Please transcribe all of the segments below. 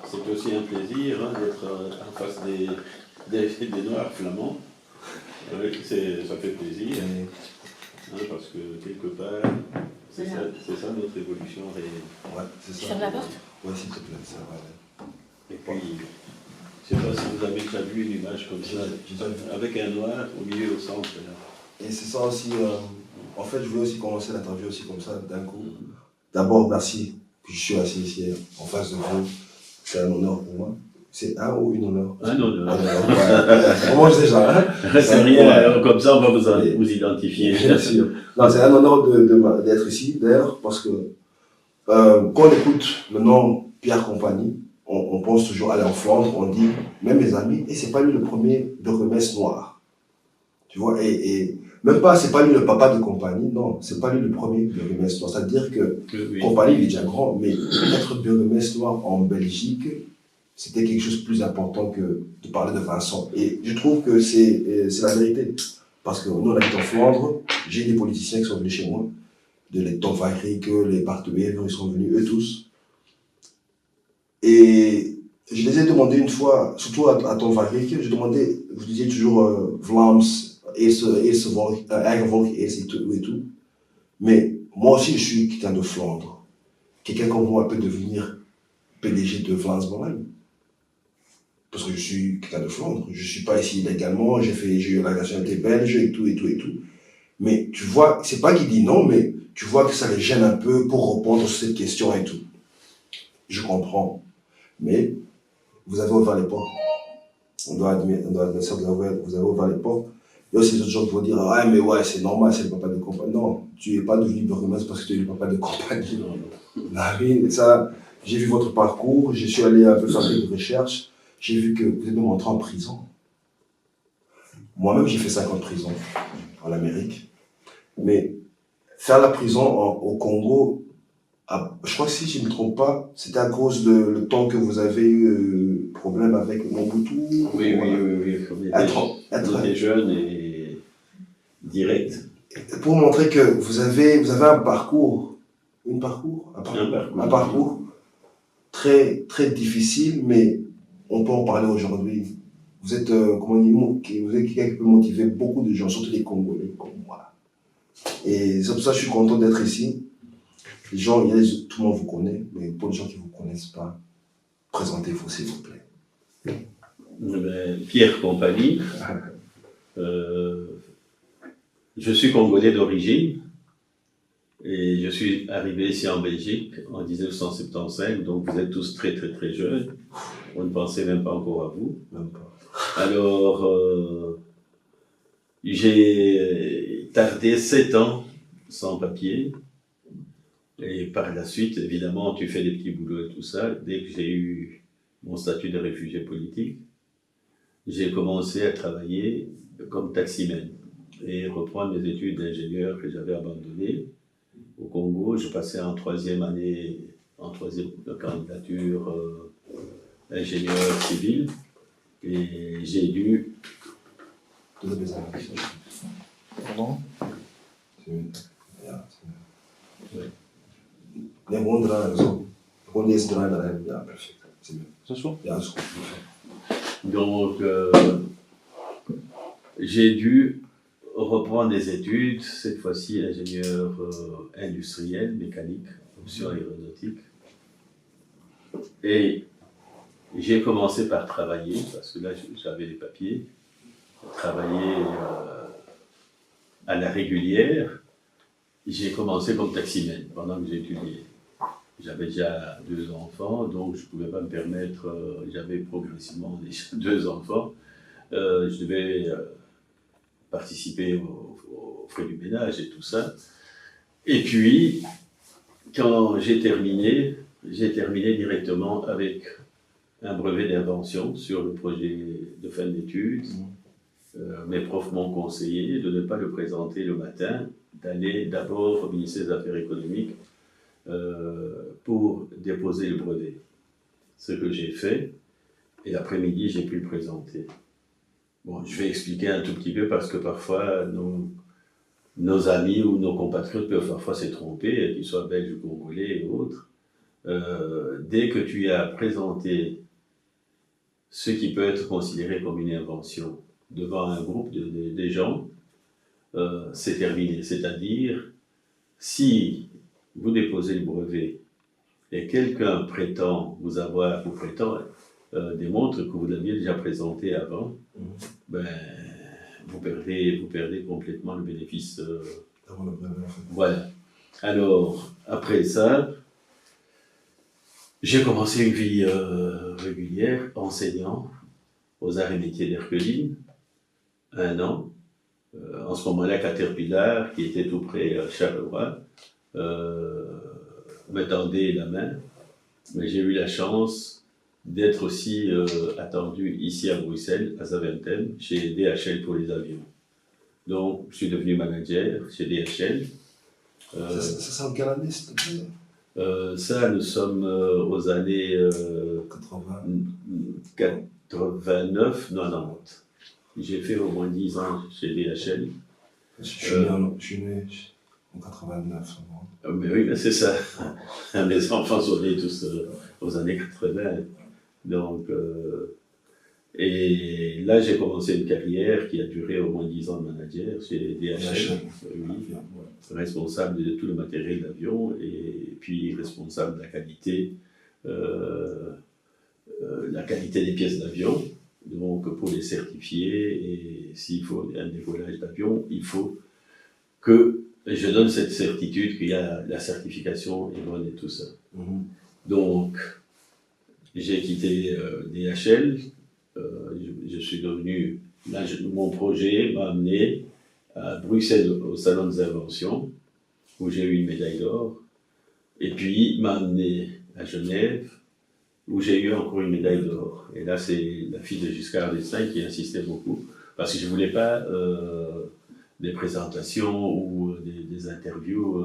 C'est aussi un plaisir d'être en face des Noirs flamands. Ça fait plaisir, parce que quelque part, c'est ça notre évolution réelle. Ouais, c'est ça. Tu fermes la porte? Ouais, s'il te plaît, ça va. Et puis, je ne sais pas si vous avez déjà vu une image comme ça, avec un Noir au milieu, au centre. Là. Et c'est ça aussi, en fait, je voulais aussi commencer l'interview aussi comme ça, d'un coup. D'abord, merci que je suis assis ici, en face de vous. C'est un honneur pour moi. C'est un ou une honneur? Un honneur. Comment je sais ça, hein? C'est rien, comme ça on va vous identifier. Bien sûr. Non, c'est un honneur d'être ici, d'ailleurs, parce que quand on écoute le nom Pierre Compagnie, on pense toujours aller en Flandre, on dit, même mes amis, et c'est pas lui le premier bourgmestre noir. Tu vois, et même pas, c'est pas lui le papa de Compagnie, non, c'est pas lui le premier bourgmestre noir. C'est-à-dire que oui. Compagnie, il est déjà grand, mais être bourgmestre noir en Belgique, c'était quelque chose de plus important que de parler de Vincent. Et je trouve que c'est la vérité. Parce que nous, on habite en Flandre, j'ai des politiciens qui sont venus chez moi, les Tom Varik, les Bart de Bever, ils sont venus, eux tous. Et je les ai demandé une fois, surtout à Tom Varik, je demandais, vous disiez toujours Vlaams, eerste volk, eigen volk, eerst et tout. Mais moi aussi, je suis quelqu'un de Flandre. Quelqu'un comme moi peut devenir PDG de Vlaams Belang. Parce que je suis quelqu'un de Flandre. Je ne suis pas ici illégalement, j'ai eu la nationalité belge et tout. Mais tu vois, c'est pas qu'il dit non, mais tu vois que ça les gêne un peu pour répondre sur cette question et tout. Je comprends. Mais vous avez ouvert les portes. On doit admettre ça, vous avez ouvert les portes. Il y a aussi des autres gens qui vont dire, ah, mais ouais, c'est normal, c'est le papa de Compagnie. Non, tu n'es pas devenu bourgmestre parce que tu es le papa de Compagnie. Non. Ça, j'ai vu votre parcours, je suis allé un peu faire des recherches. J'ai vu que vous êtes même entré en prison. Moi-même, j'ai fait 5 ans de prison en Amérique. Mais faire la prison au Congo, je crois que si je ne me trompe pas, c'était à cause de le temps que vous avez eu problème avec Mobutu. Oui. Être des jeunes et direct. Pour montrer que vous avez un parcours, un parcours très, très difficile, mais on peut en parler aujourd'hui. Vous êtes, vous êtes quelqu'un qui peut motiver beaucoup de gens, surtout les Congolais comme moi. Et c'est pour ça que je suis content d'être ici. Les gens, tout le monde vous connaît, mais pour les gens qui ne vous connaissent pas, présentez-vous s'il vous plaît. Pierre Compagnie. Je suis Congolais d'origine. Et je suis arrivé ici en Belgique en 1975, donc vous êtes tous très très très jeunes. On ne pensait même pas encore à vous. Même pas. Alors, j'ai tardé 7 ans sans papier. Et par la suite, évidemment, tu fais des petits boulots et tout ça. Dès que j'ai eu mon statut de réfugié politique, j'ai commencé à travailler comme taximan et reprendre mes études d'ingénieur que j'avais abandonnées. Au Congo, je passais en 3e année, en 3e candidature ingénieur civil, et j'ai dû... Pardon? Donc, j'ai dû reprendre des études, cette fois-ci ingénieur industriel, mécanique, option aéronautique. Et j'ai commencé par travailler, parce que là j'avais les papiers, travailler à la régulière. J'ai commencé comme taximan pendant que j'étudiais. J'avais déjà 2 enfants, donc je ne pouvais pas me permettre, j'avais progressivement 2 enfants. Je devais participer aux frais du ménage et tout ça. Et puis, quand j'ai terminé directement avec un brevet d'invention sur le projet de fin d'études. Mes profs m'ont conseillé de ne pas le présenter le matin, d'aller d'abord au ministère des Affaires économiques pour déposer le brevet. Ce que j'ai fait, et l'après-midi, j'ai pu le présenter. Bon, je vais expliquer un tout petit peu parce que parfois, nos amis ou nos compatriotes peuvent parfois se tromper, qu'ils soient belges ou congolais et autres. Dès que tu as présenté ce qui peut être considéré comme une invention devant un groupe de gens, c'est terminé. C'est-à-dire, si vous déposez le brevet et quelqu'un prétend vous avoir, ou prétend, démontre que vous l'aviez déjà présenté avant, ben, vous perdez complètement le bénéfice. Avant le brevet, en fait. Voilà. Alors, après ça, j'ai commencé une vie régulière, enseignant aux arts et métiers d'Herculine, 1 an. En ce moment-là, Caterpillar, qui était tout près à Charleroi, me tendait la main. Mais j'ai eu la chance d'être aussi attendu ici à Bruxelles, à Zaventem, chez DHL pour les avions. Donc, je suis devenu manager chez DHL. C'est en quelle année, s'il te plaît? Ça, nous sommes aux années 80. 89, 90. J'ai fait au moins 10 ans chez DHL. Je suis né en 89. Mais oui, c'est ça. Mes enfants sont nés tous aux années 80. Donc, et là, j'ai commencé une carrière qui a duré au moins 10 ans de manager chez DHL. Oui, responsable de tout le matériel d'avion et puis responsable de la qualité des pièces d'avion. Donc, pour les certifier, et s'il faut un décollage d'avion, il faut que je donne cette certitude qu'il y a la certification est bonne et tout ça. Donc, j'ai quitté DHL, je suis devenu, là, mon projet m'a amené à Bruxelles au Salon des Inventions, où j'ai eu une médaille d'or, et puis m'a amené à Genève, où j'ai eu encore une médaille d'or. Et là, c'est la fille de Giscard d'Estaing qui insistait beaucoup, parce que je ne voulais pas des présentations ou des interviews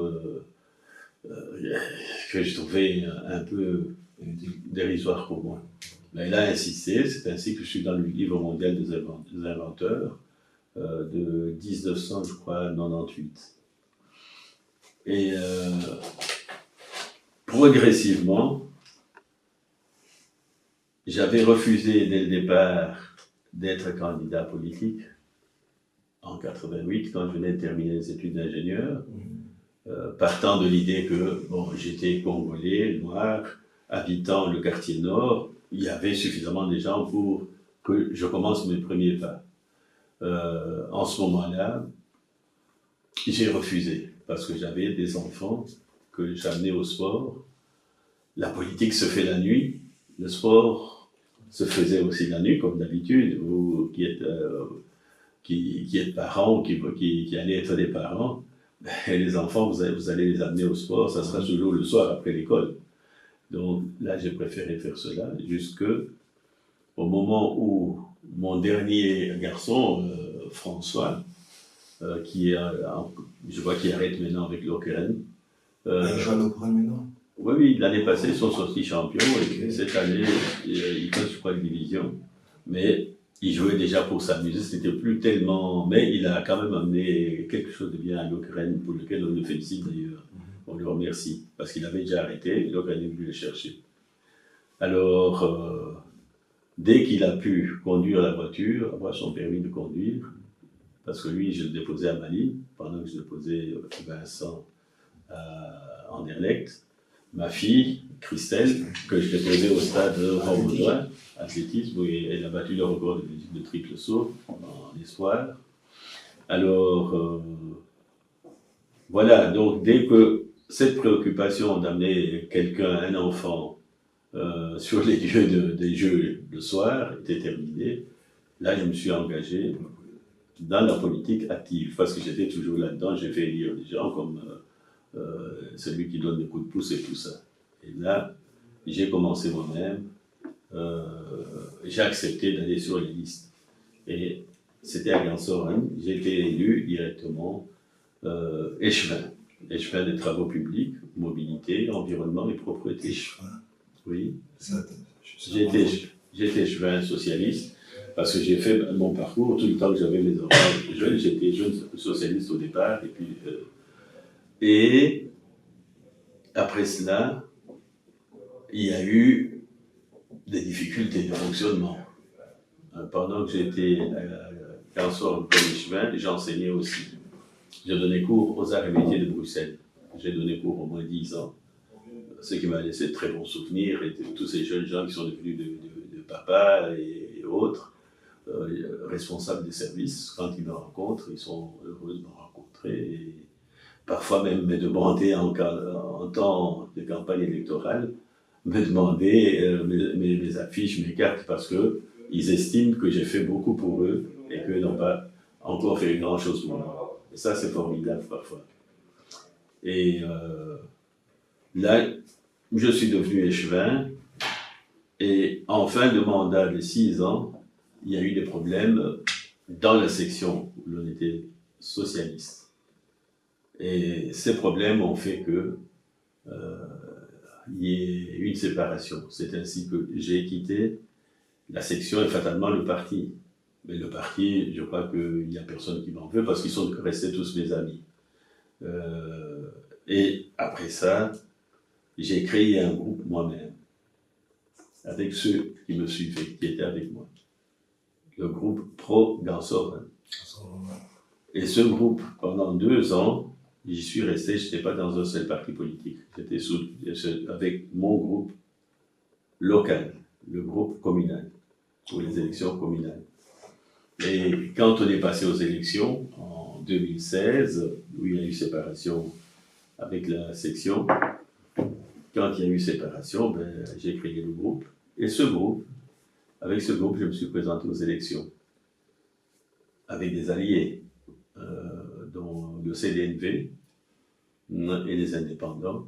que je trouvais un peu dérisoires pour moi. Mais elle a insisté, c'est ainsi que je suis dans le livre mondial des inventeurs de 1900, je crois, 98. Et progressivement, j'avais refusé dès le départ d'être candidat politique en 88, quand je venais de terminer les études d'ingénieur, partant de l'idée que j'étais congolais, noir, habitant le quartier nord, il y avait suffisamment de gens pour que je commence mes premiers pas. En ce moment-là, j'ai refusé, parce que j'avais des enfants que j'amenais au sport. La politique se fait la nuit, le sport se faisait aussi la nuit, comme d'habitude. Vous qui êtes parents, qui allez être des parents, et les enfants, vous allez les amener au sport, ça sera toujours le soir après l'école. Donc là, j'ai préféré faire cela, jusqu'au moment où mon dernier garçon, François, je vois qu'il arrête maintenant avec l'Ukraine. Il joue à l'Ukraine maintenant? Oui, l'année passée, ils sont sortis champions, et cette année, ils passent, je crois, une division. Mais il jouait déjà pour s'amuser, c'était plus tellement... Mais il a quand même amené quelque chose de bien à l'Ukraine, pour lequel on le félicite d'ailleurs. On le remercie, parce qu'il avait déjà arrêté, l'Ukraine est venu le chercher. Alors, dès qu'il a pu conduire la voiture, avoir son permis de conduire, parce que lui, je le déposais à Mali, pendant que je déposais Vincent à Anderlecht. Ma fille, Christelle, que je déposais au stade Rambouillet, athlétisme, où elle a battu le record de triple saut en espoir. Alors, voilà, donc dès que cette préoccupation d'amener quelqu'un, un enfant, sur les lieux des jeux le soir était terminée, là je me suis engagé dans la politique active, parce que j'étais toujours là-dedans, j'ai fait élire des gens comme celui qui donne des coups de pouce et tout ça. Et là, j'ai commencé moi-même, j'ai accepté d'aller sur les listes. Et c'était à Gansoren, j'ai été élu directement échevin des travaux publics, mobilité, environnement et propreté. Échevin? Oui. Ça, J'étais échevin socialiste. Parce que j'ai fait mon parcours tout le temps que j'avais mes enfants jeunes. J'étais jeune socialiste au départ. Et après cela, il y a eu des difficultés de fonctionnement. Pendant que j'étais à au collège Vin, j'enseignais aussi. J'ai donné cours aux arts et métiers de Bruxelles. J'ai donné cours au moins 10 ans. Ce qui m'a laissé de très bons souvenirs, et tous ces jeunes gens qui sont devenus de papa et autres, responsables des services, quand ils me rencontrent, ils sont heureux de me rencontrer, et parfois même me demander en temps de campagne électorale, me demander mes affiches, mes cartes, parce qu'ils estiment que j'ai fait beaucoup pour eux et qu'eux n'ont pas encore fait grand-chose pour moi. Et ça, c'est formidable parfois. Et là, je suis devenu échevin, et en fin de mandat de 6 ans, il y a eu des problèmes dans la section où l'on était socialiste. Et ces problèmes ont fait que il y ait une séparation. C'est ainsi que j'ai quitté la section et fatalement le parti. Mais le parti, je crois qu'il n'y a personne qui m'en veut parce qu'ils sont restés tous mes amis. Et après ça, j'ai créé un groupe moi-même, avec ceux qui me suivaient, qui étaient avec moi. Le groupe Pro-Gansorin. Et ce groupe, pendant 2 ans, j'y suis resté, je n'étais pas dans un seul parti politique. J'étais avec mon groupe local, le groupe communal, pour les élections communales. Et quand on est passé aux élections, en 2016, où il y a eu séparation avec la section, quand il y a eu séparation, j'ai créé le groupe. Et avec ce groupe, je me suis présenté aux élections, avec des alliés, dont le CDNV et les indépendants.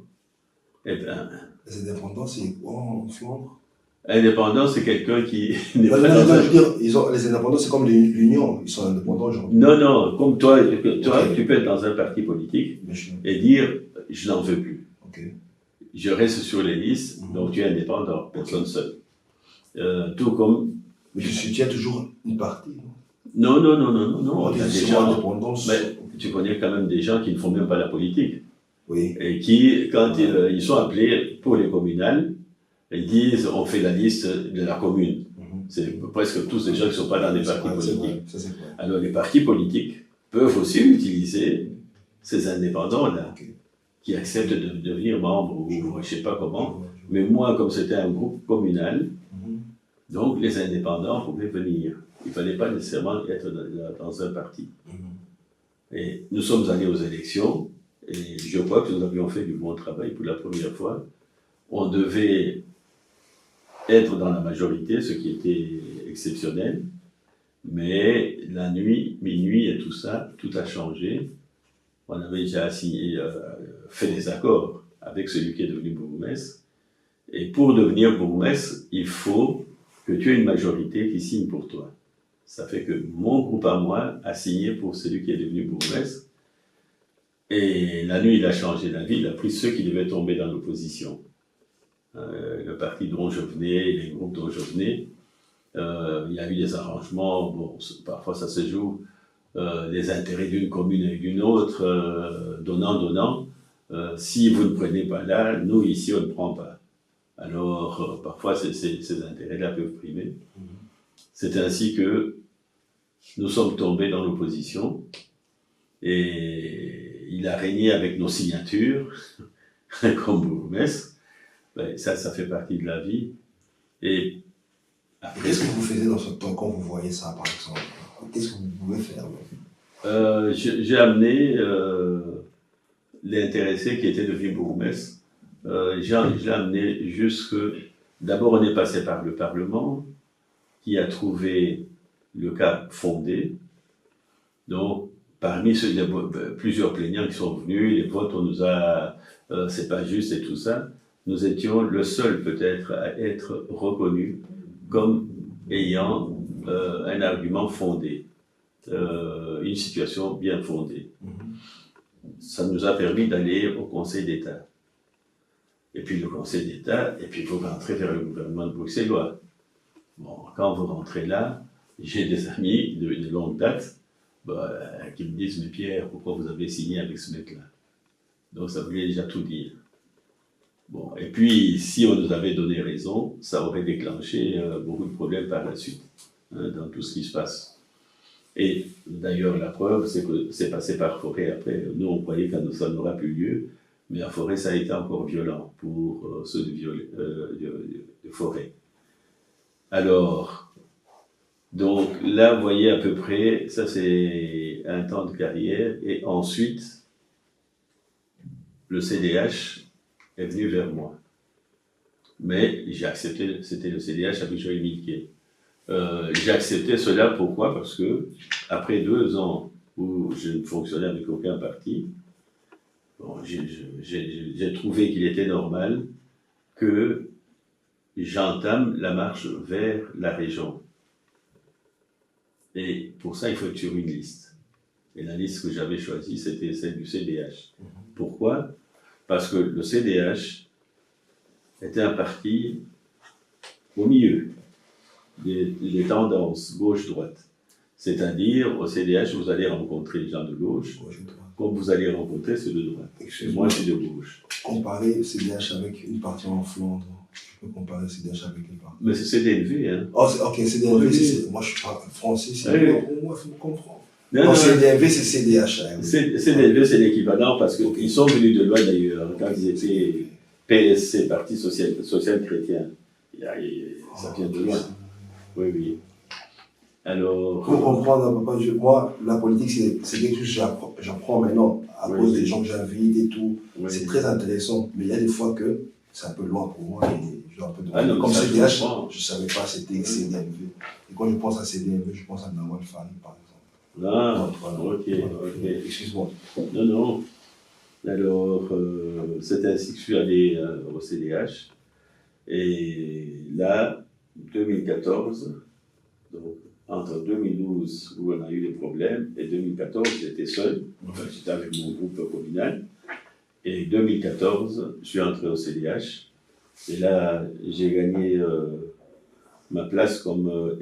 Et les indépendants, c'est quoi en Flandre? Indépendant, c'est quelqu'un qui n'est pas dans je veux dire, les indépendants, c'est comme l'Union, ils sont indépendants aujourd'hui. Non, comme toi, tu peux être dans un parti politique et dire « je n'en veux plus ». Je reste sur les listes, donc tu es indépendant, personne seul. Tout comme... Mais tu soutiens toujours une partie, non. Non. Il y a des gens... Mais tu connais quand même des gens qui ne font même pas la politique. Oui. Et qui, quand ils sont appelés pour les communales, ils disent on fait la liste de la commune. C'est presque tous des gens qui ne sont pas dans des partis politiques. Alors les partis politiques peuvent aussi utiliser ces indépendants-là, qui acceptent de devenir membres, ou je ne sais pas comment. Mais moi, comme c'était un groupe communal, donc les indépendants pouvaient venir. Il ne fallait pas nécessairement être dans un parti. Et nous sommes allés aux élections, et je crois que nous avions fait du bon travail pour la première fois. On devait être dans la majorité, ce qui était exceptionnel, mais la nuit, minuit et tout ça, tout a changé. On avait déjà fait des accords avec celui qui est devenu bourgmestre, et pour devenir bourgmestre, il faut que tu aies une majorité qui signe pour toi. Ça fait que mon groupe à moi a signé pour celui qui est devenu bourgmestre, et la nuit, il a changé d'avis, il a pris ceux qui devaient tomber dans l'opposition. Le parti dont je venais, les groupes dont je venais, il y a eu des arrangements, bon, parfois ça se joue, les intérêts d'une commune et d'une autre, donnant. Si vous ne prenez pas là, nous ici on ne prend pas. Alors parfois ces intérêts-là peuvent primer. C'est ainsi que nous sommes tombés dans l'opposition, et il a régné avec nos signatures, comme bourgmestre. Ben, ça fait partie de la vie. Et après, qu'est-ce que vous faisiez dans ce temps quand vous voyez ça, par exemple? Qu'est-ce que vous pouvez faire? J'ai amené l'intéressé qui était devenu bourgmestre. J'ai amené jusque... D'abord, on est passé par le Parlement, qui a trouvé le cas fondé. Donc, parmi ceux, il y a plusieurs plaignants qui sont venus, les votes, on nous a... c'est pas juste et tout ça. Nous étions le seul peut-être à être reconnu comme ayant un argument fondé, une situation bien fondée. Ça nous a permis d'aller au Conseil d'État. Et puis le Conseil d'État, et puis vous rentrez vers le gouvernement bruxellois. Bon, quand vous rentrez là, j'ai des amis de longue date qui me disent, mais Pierre, pourquoi vous avez signé avec ce mec-là? Donc ça voulait déjà tout dire. Bon, et puis, si on nous avait donné raison, ça aurait déclenché beaucoup de problèmes par la suite, dans tout ce qui se passe. Et d'ailleurs, la preuve, c'est que c'est passé par Forêt après. Nous, on croyait que ça n'aura plus lieu, mais à Forêt, ça a été encore violent pour ceux de Forêt. Alors, donc là, vous voyez à peu près, ça c'est un temps de carrière, et ensuite, le CDH est venu vers moi. Mais j'ai accepté, c'était le CDH avec Joël Milquet. J'ai accepté cela, pourquoi? Parce que, après 2 ans où je ne fonctionnais avec aucun parti, bon, j'ai trouvé qu'il était normal que j'entame la marche vers la région. Et pour ça, il faut être sur une liste. Et la liste que j'avais choisie, c'était celle du CDH. Pourquoi? Parce que le CDH était un parti au milieu des tendances gauche-droite. C'est-à-dire, au CDH, vous allez rencontrer les gens de gauche, comme vous allez rencontrer ceux de droite. Et moi, je suis de gauche. Comparer le CDH avec une partie en Flandre, je peux comparer le CDH avec une partie. Mais c'est CDLV, hein. Oh, ok, CDLV, Oui. moi je parle français, c'est Oui. moi, il faut me comprendre. Non, CDLV, c'est CDH. Hein, oui. CDLV, c'est l'équivalent parce qu'ils sont venus de loin d'ailleurs, quand ils étaient PSC, Parti social Chrétien. Ça vient de loin. Oui, oui. Alors. Pour comprendre, papa, moi, la politique, c'est quelque chose que j'apprends maintenant, à cause des gens que j'invite et tout. Oui. C'est très intéressant, mais il y a des fois que c'est un peu loin pour moi. Et je dois un peu non, comme CDH, je ne je savais pas c'était CDLV. Et quand je pense à CDLV, je pense à Nawal Fani, par exemple. Ah, voilà. ok. Excuse-moi. Non. Alors, c'est ainsi que je suis allé au CDH. Et là, 2014, donc entre 2012 où on a eu des problèmes et 2014, j'étais seul, enfin, j'étais avec mon groupe communal. Et 2014, je suis entré au CDH. Et là, j'ai gagné ma place comme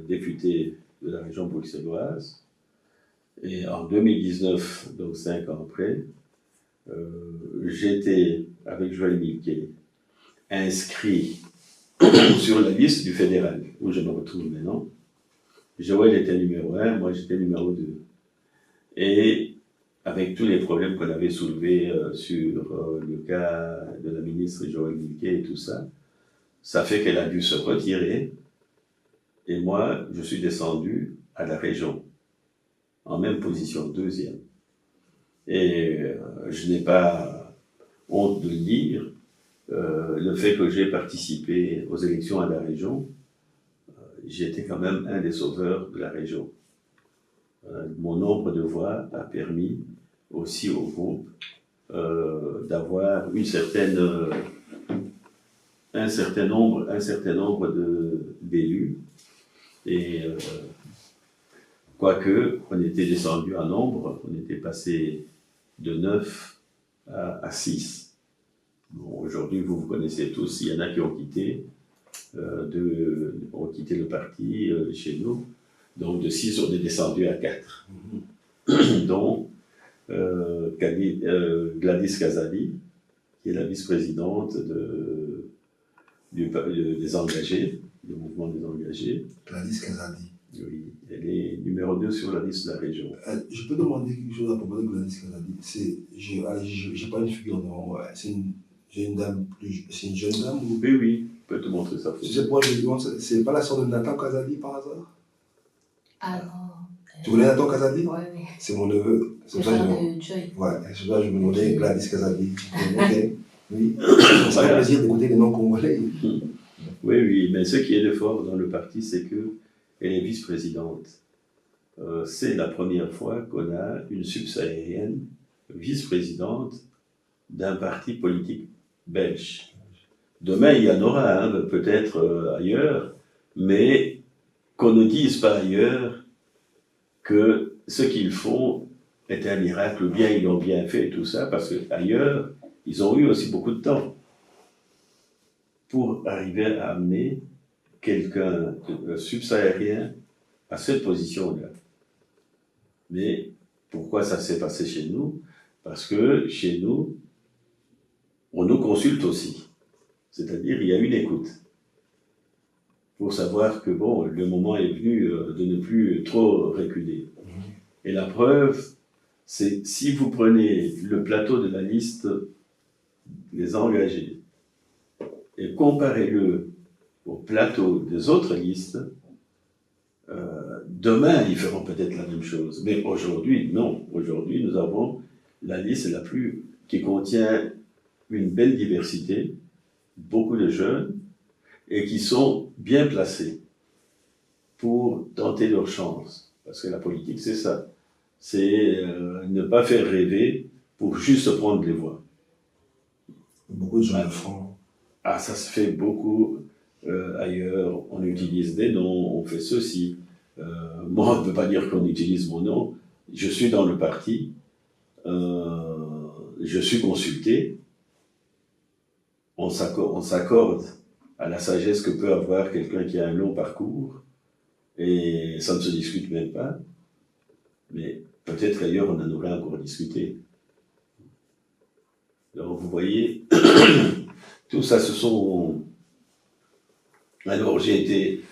député de la région bruxelloise. Et en 2019, donc 5 ans après, j'étais, avec Joël Milquet, inscrit sur la liste du fédéral, où je me retrouve maintenant. Joël était numéro 1, moi j'étais numéro 2. Et avec tous les problèmes qu'on avait soulevés sur le cas de la ministre Joël Milquet et tout ça, ça fait qu'elle a dû se retirer. Et moi, je suis descendu à la région, en même position, 2e. Et je n'ai pas honte de le dire, le fait que j'ai participé aux élections à la région, j'étais quand même un des sauveurs de la région. Mon nombre de voix a permis aussi au groupe d'avoir un certain nombre d'élus. Et quoique on était descendu en nombre, on était passé de 9 à 6. Bon, aujourd'hui, vous connaissez tous, il y en a qui ont quitté, ont quitté le parti chez nous. Donc de 6, on est descendu à 4. dont Gladys Kazali, qui est la vice-présidente des engagés, du mouvement des engagés. Gladys Kazali. Oui, elle est numéro 2 sur la liste de la région. Je peux demander quelque chose à propos de Gladys Kazali. Je n'ai pas une figure devant moi. C'est une dame c'est une jeune dame ou... Oui, je peux te montrer ça. Tu sais pourquoi je demande ça? C'est pas la sœur de Nathan Kazali par hasard? Ah non. Tu connais Nathan Kazali? Oui. C'est mon neveu. C'est pour ça que je me demandais Gladys Kazali. Ok. Oui. Ça fait plaisir d'écouter les noms congolais. Oui, mais ce qui est de fort dans le parti, c'est qu'elle est vice-présidente. C'est la première fois qu'on a une subsaharienne vice-présidente d'un parti politique belge. Demain, il y en aura, peut-être ailleurs, mais qu'on ne dise pas ailleurs que ce qu'ils font est un miracle, ou bien ils l'ont bien fait et tout ça, parce qu'ailleurs, ils ont eu aussi beaucoup de temps pour arriver à amener quelqu'un subsaharien à cette position-là. Mais pourquoi ça s'est passé chez nous? Parce que chez nous, on nous consulte aussi. C'est-à-dire, il y a une écoute. Pour savoir que, bon, le moment est venu de ne plus trop reculer. Et la preuve, c'est si vous prenez le plateau de la liste des engagés et comparez-le au plateau des autres listes, demain, ils feront peut-être la même chose. Mais aujourd'hui, non. Aujourd'hui, nous avons la liste qui contient une belle diversité, beaucoup de jeunes, et qui sont bien placés pour tenter leur chance. Parce que la politique, c'est ça. C'est ne pas faire rêver pour juste prendre les voix. Beaucoup de gens le font. Ah, ça se fait beaucoup ailleurs. On utilise des noms, on fait ceci. Moi, on ne peut pas dire qu'on utilise mon nom. Je suis dans le parti. Je suis consulté. On s'accorde à la sagesse que peut avoir quelqu'un qui a un long parcours. Et ça ne se discute même pas. Mais peut-être qu'ailleurs, on en aurait encore discuté. Donc, vous voyez, tout ça, ce sont... Alors, j'ai été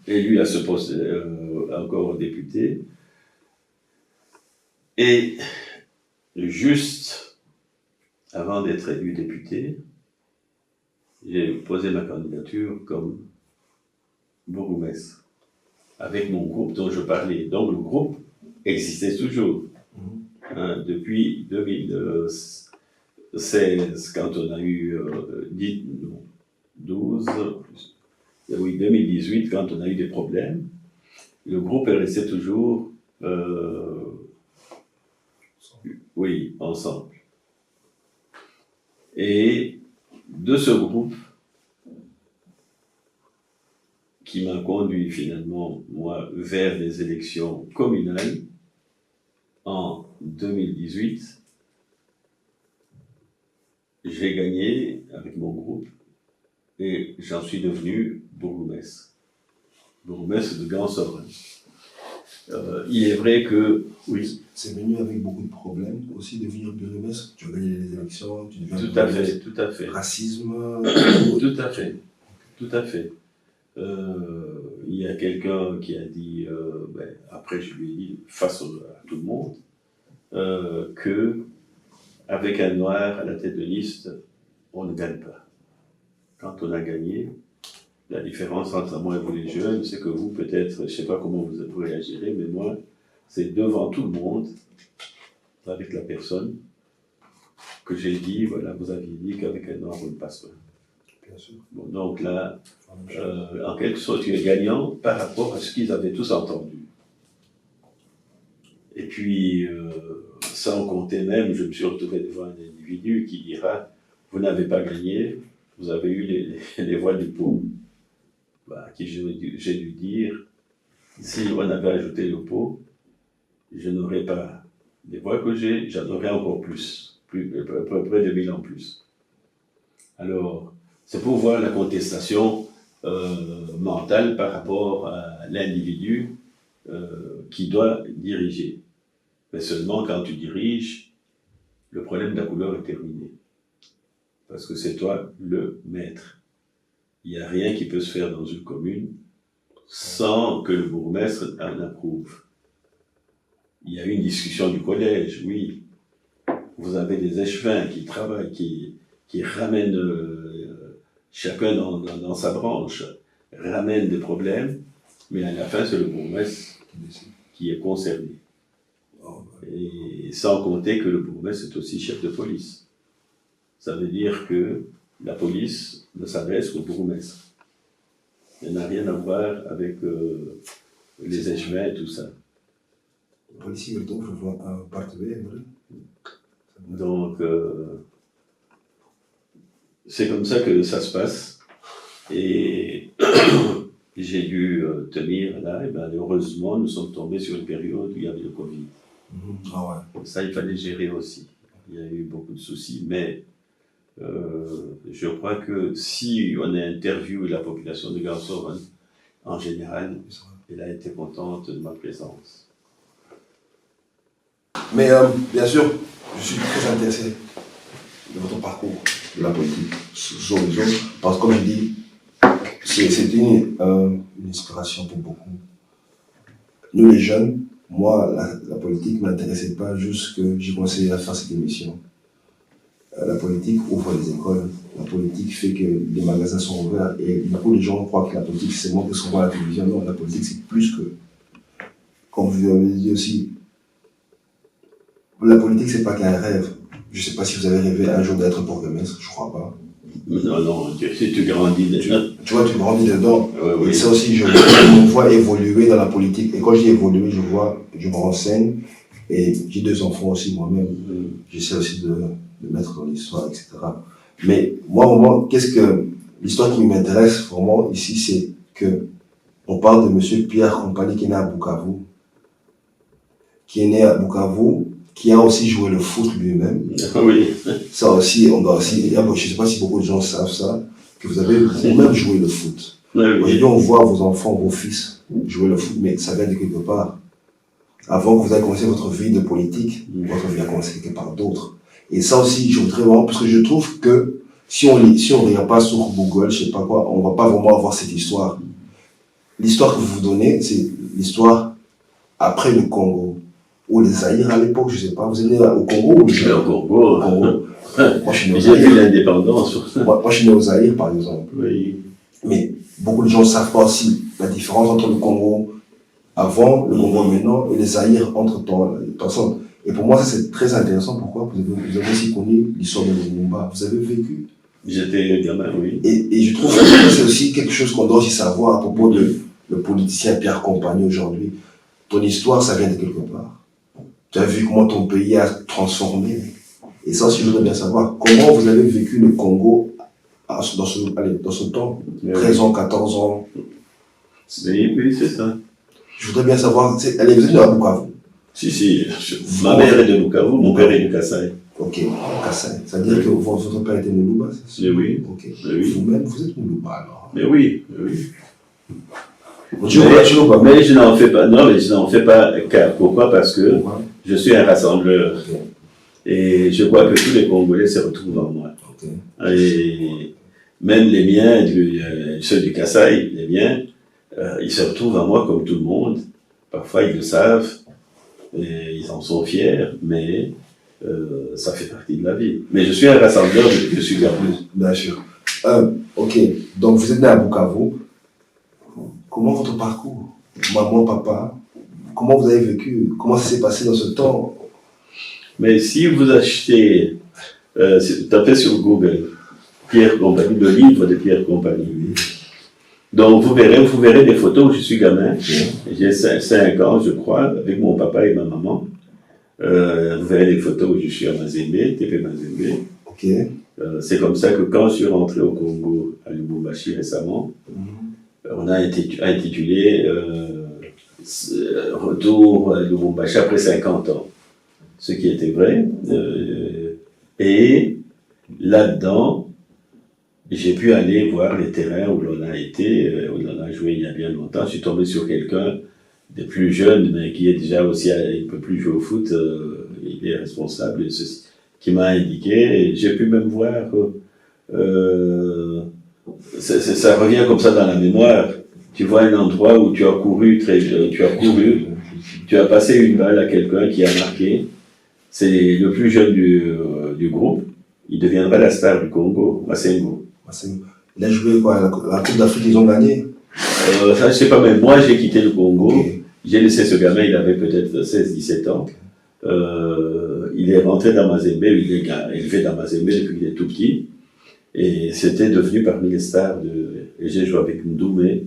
élu à ce poste, encore député. Et juste avant d'être élu député, j'ai posé ma candidature comme bourgmestre, avec mon groupe dont je parlais. Donc, le groupe existait toujours. Depuis 2016, quand on a eu 2018, quand on a eu des problèmes, le groupe est resté toujours, ensemble. Et de ce groupe, qui m'a conduit finalement, moi, vers les élections communales en 2018, j'ai gagné avec mon groupe et j'en suis devenu bourgmestre de Grand-Sorel. Il est vrai que, oui. C'est venu avec beaucoup de problèmes aussi, devenir bourgmestre. Tu as gagné les élections, tu deviens tout à fait. Racisme. Tout à fait. Il y a quelqu'un qui a dit, après je lui ai dit, face à tout le monde, que avec un noir à la tête de liste, on ne gagne pas. Quand on a gagné, la différence entre moi et vous les jeunes, c'est que vous, peut-être, je ne sais pas comment vous réagirez, mais moi, c'est devant tout le monde, avec la personne, que j'ai dit, voilà, vous aviez dit qu'avec un noir, on ne passe pas. Bien sûr. Bon, donc là, en quelque sorte, tu es gagnant par rapport à ce qu'ils avaient tous entendu. Et puis, sans compter même, je me suis retrouvé devant un individu qui dira, vous n'avez pas gagné, vous avez eu les voix du pot. À qui j'ai dû dire, si on avait ajouté le pot, je n'aurais pas les voix que j'ai, j'en aurais encore plus, à peu près de 1000 en plus. Alors, c'est pour voir la contestation mentale par rapport à l'individu qui doit diriger. Mais seulement quand tu diriges, le problème de la couleur est terminé. Parce que c'est toi le maître. Il n'y a rien qui peut se faire dans une commune sans que le bourgmestre en approuve. Il y a une discussion du collège, oui. Vous avez des échevins qui travaillent, qui ramènent chacun dans sa branche, ramènent des problèmes, mais à la fin, c'est le bourgmestre qui est concerné. Et sans compter que le bourgmestre est aussi chef de police. Ça veut dire que la police ne s'adresse qu'au bourgmestre. Elle n'a rien à voir avec les échevins et tout ça. Politie werd overvallen, part 2, Donc, c'est comme ça que ça se passe. Et j'ai dû tenir là, et bien, heureusement, nous sommes tombés sur une période où il y avait le Covid. Ah ouais. Ça, il fallait gérer aussi. Il y a eu beaucoup de soucis, mais je crois que si on a interviewé la population de Grand-Sorel, en général, Elle a été contente de ma présence. Mais bien sûr, je suis très intéressé de votre parcours de la politique sur les autres, parce que comme je dis, c'est une inspiration pour beaucoup. Nous les jeunes, moi, la politique ne m'intéressait pas jusque j'ai commencé à faire cette émission. La politique ouvre les écoles, la politique fait que les magasins sont ouverts et beaucoup de gens croient que la politique c'est moins que ce qu'on voit à la télévision. Non, la politique c'est plus que, comme vous avez dit aussi, la politique c'est pas qu'un rêve. Je sais pas si vous avez rêvé un jour d'être bourgmestre, je crois pas. Non, non, si tu grandis déjà. Tu vois, tu grandis dedans. Oui. Et ça aussi, je me vois évoluer dans la politique. Et quand je dis évoluer, je me renseigne. Et j'ai 2 enfants aussi moi-même. J'essaie aussi de mettre dans l'histoire, etc. Mais moi, vraiment, l'histoire qui m'intéresse vraiment ici, c'est que on parle de monsieur Pierre Compagnie qui est né à Bukavu. Qui a aussi joué le foot lui-même. Oui. Ça aussi, je ne sais pas si beaucoup de gens savent ça, que vous avez vous-même joué le foot. Oui. Aujourd'hui, on voit vos enfants, vos fils jouer le foot, mais ça vient de quelque part. Avant que vous ayez commencé votre vie de politique, votre vie a commencé quelque part d'autre. Et ça aussi, je voudrais vraiment, parce que je trouve que si on regarde pas sur Google, je sais pas quoi, on va pas vraiment avoir cette histoire. L'histoire que vous vous donnez, c'est l'histoire après le Congo. Ou les Zaïre à l'époque, je sais pas, vous êtes né au Congo ou Je suis au Congo. Moi, je suis né au J'ai vu Zaïre. l'indépendance. Moi, je suis né au Zaïre, par exemple. Oui. Mais beaucoup de gens ne savent pas aussi la différence entre le Congo avant, le Congo maintenant, et les Zaïre entre-temps. Et pour moi, ça c'est très intéressant. Pourquoi vous avez aussi connu l'histoire de Lumumba. Vous avez vécu. J'étais gamin, oui. Et je trouve que c'est aussi quelque chose qu'on doit aussi savoir à propos de le politicien Pierre Compagnie aujourd'hui. Ton histoire, ça vient de quelque part. Tu as vu comment ton pays a transformé. Et ça aussi, je voudrais bien savoir comment vous avez vécu le Congo dans ce temps, 13 ans, 14 ans. Oui, c'est ça. Je voudrais bien savoir, allez, vous êtes de la Bukavu. Si, ma mère est de Bukavu, mon père est de Kassai. Ok, Kassai. Ça veut dire que votre père était Moulouba, c'est ça? Oui. Ok. Oui. Vous-même, vous êtes Moulouba alors. Mais oui. Tu vois, Mais je n'en fais pas. Non, mais je n'en fais pas cas. Pourquoi? Parce que je suis un rassembleur. Ok. Et je vois que tous les Congolais se retrouvent en moi. Ok. Et même les miens, ceux du Kassai, les miens, ils se retrouvent en moi comme tout le monde. Parfois, ils le savent. Et ils en sont fiers. Mais ça fait partie de la vie. Mais je suis un rassembleur depuis que je suis gamin. Bien sûr. Ok. Donc, vous êtes né à Bukavu. Comment votre parcours? Maman, papa, comment vous avez vécu? Comment ça s'est passé dans ce temps? Mais si vous achetez, tapez sur Google, Pierre Compagnie, le livre de Pierre Compagnie. Donc vous verrez des photos où je suis gamin. J'ai 5 ans, je crois, avec mon papa et ma maman. Vous verrez des photos où je suis à Mazembe, TP Mazembe. Ok. C'est comme ça que quand je suis rentré au Congo, à Lubumbashi récemment, on a intitulé Retour à Lubumbashi après 50 ans. Ce qui était vrai. Et là-dedans, j'ai pu aller voir les terrains où l'on a été, où l'on a joué il y a bien longtemps. Je suis tombé sur quelqu'un de plus jeune, mais qui est déjà aussi, il ne peut plus jouer au foot, il est responsable, qui m'a indiqué. J'ai pu même voir, ça revient comme ça dans la mémoire. Tu vois un endroit où tu as couru, tu as passé une balle à quelqu'un qui a marqué. C'est le plus jeune du groupe. Il deviendra la star du Congo, Masengo. Il a joué quoi? La Coupe d'Afrique, ils ont gagné? Ça, je sais pas, mais moi, j'ai quitté le Congo. Okay. J'ai laissé ce gamin, il avait peut-être 16-17 ans. Il est rentré dans Mazembe, il est élevé dans Mazembe depuis qu'il est tout petit. Et c'était devenu parmi les stars et j'ai joué avec Ndoumé,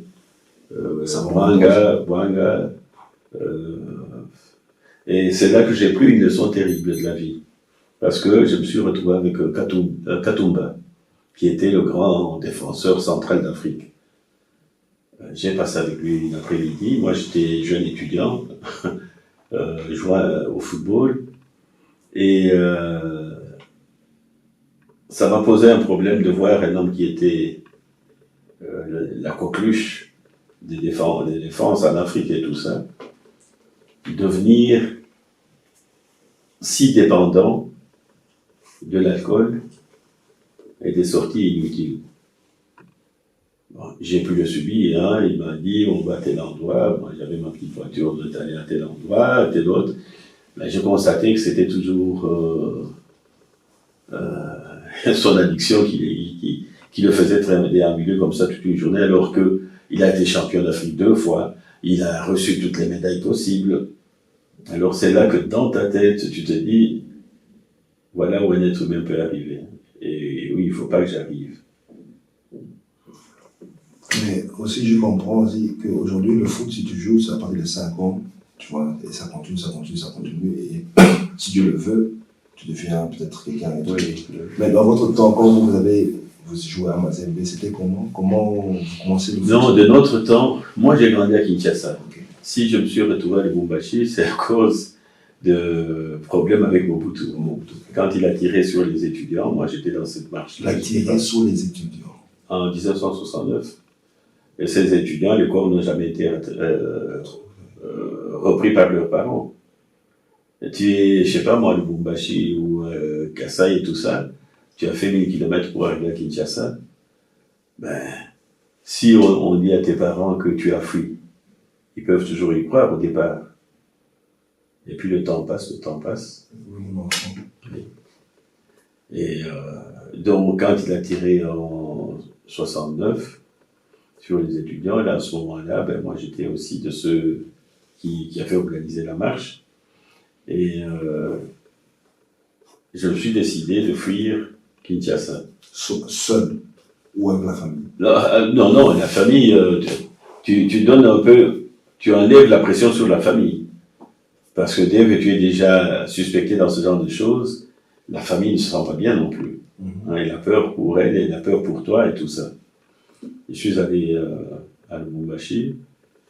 Bwanga. Et c'est là que j'ai pris une leçon terrible de la vie. Parce que je me suis retrouvé avec Katumba, qui était le grand défenseur central d'Afrique. J'ai passé avec lui une après-midi. Moi, j'étais jeune étudiant, jouant au football. Et ça m'a posé un problème de voir un homme qui était la coqueluche des défenses en Afrique et tout ça, devenir si dépendant de l'alcool et des sorties inutiles. Bon, j'ai pu le subir, hein, il m'a dit on va à tel endroit, moi j'avais ma petite voiture, on est allé à tel endroit, à tel autre. Mais j'ai constaté que c'était toujours son addiction qui le faisait déambuler comme ça toute une journée, alors qu'il a été champion d'Afrique 2 fois, il a reçu toutes les médailles possibles. Alors c'est là que dans ta tête, tu te dis, voilà où un être humain peut arriver. Et oui, il ne faut pas que j'arrive. Mais aussi, je comprends aussi qu'aujourd'hui, le foot, si tu joues, c'est à partir de 5 ans, tu vois, et ça continue, ça continue, ça continue, et si Dieu le veut, tu deviens peut-être quelqu'un et tout. Oui. Mais dans votre temps, quand vous jouez à Mazembe, c'était comment? Comment vous commencez le foot? Non, de notre temps, moi j'ai grandi à Kinshasa. Ok. Si je me suis retrouvé à Lubumbashi, c'est à cause de problèmes avec Mobutu. Quand il a tiré sur les étudiants, moi j'étais dans cette marche-là. Il a tiré sur les étudiants. En 1969. Et ces étudiants, les corps n'ont jamais été repris par leurs parents. Et tu es, je sais pas moi, Lubumbashi ou Kassai et tout ça, tu as fait 1000 km pour arriver à Kinshasa. Ben, si on dit à tes parents que tu as fui, ils peuvent toujours y croire au départ. Et puis le temps passe. Oui, mon enfant. Et donc quand il a tiré en 69 sur les étudiants, là, à ce moment-là, ben, moi j'étais aussi de ceux qui a fait organiser la marche. Et je me suis décidé de fuir Kinshasa. Seul ou avec la famille? Là, non, la famille, tu donnes un peu, tu enlèves la pression sur la famille. Parce que dès que tu es déjà suspecté dans ce genre de choses, la famille ne se sent pas bien non plus. Hein, elle a peur pour elle, elle a peur pour toi et tout ça. Je suis allé à Lubumbashi,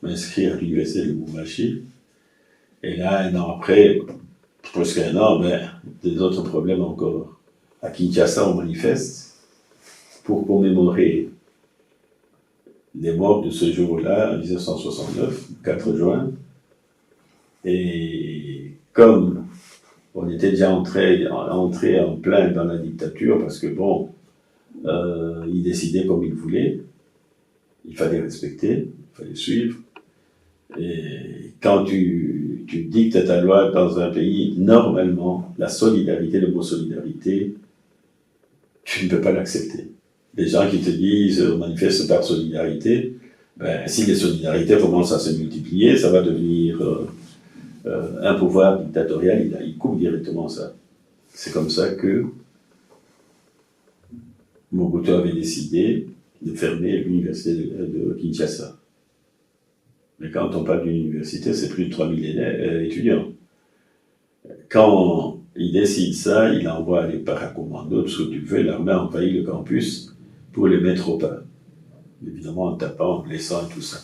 m'inscrire à l'université de Lubumbashi. Et là, un an après, presque un an, ben, des autres problèmes encore. À Kinshasa, on manifeste pour commémorer les morts de ce jour-là, en 1969, 4 juin. Et comme on était déjà entré en plein dans la dictature, parce que bon, ils décidaient comme ils voulaient, il fallait respecter, il fallait suivre. Et quand tu dictes ta loi dans un pays, normalement, la solidarité, le mot solidarité, tu ne peux pas l'accepter. Les gens qui te disent manifeste par solidarité, ben, si les solidarités commencent à se multiplier, ça va devenir un pouvoir dictatorial, il coupe directement ça. C'est comme ça que Mobutu avait décidé de fermer l'université de Kinshasa. Mais quand on parle d'une université, c'est plus de 3000 étudiants. Quand il décide ça, il envoie les paracommandos, tout ce que tu veux, l'armée envahit le campus pour les mettre au pas. Évidemment en tapant, en blessant et tout ça.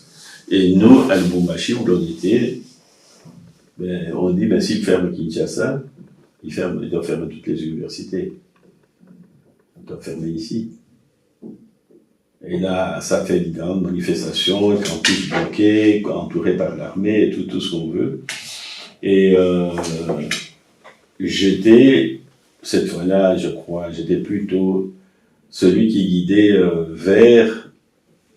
Et nous, à Lubumbashi, où l'on était, ben, on dit, ben, s'il ferme Kinshasa, il doit fermer toutes les universités. Il doit fermer ici. Et là, ça fait une grande manifestation, campus bloqué, entouré par l'armée, et tout ce qu'on veut. Et j'étais, cette fois-là, je crois, j'étais plutôt celui qui guidait vers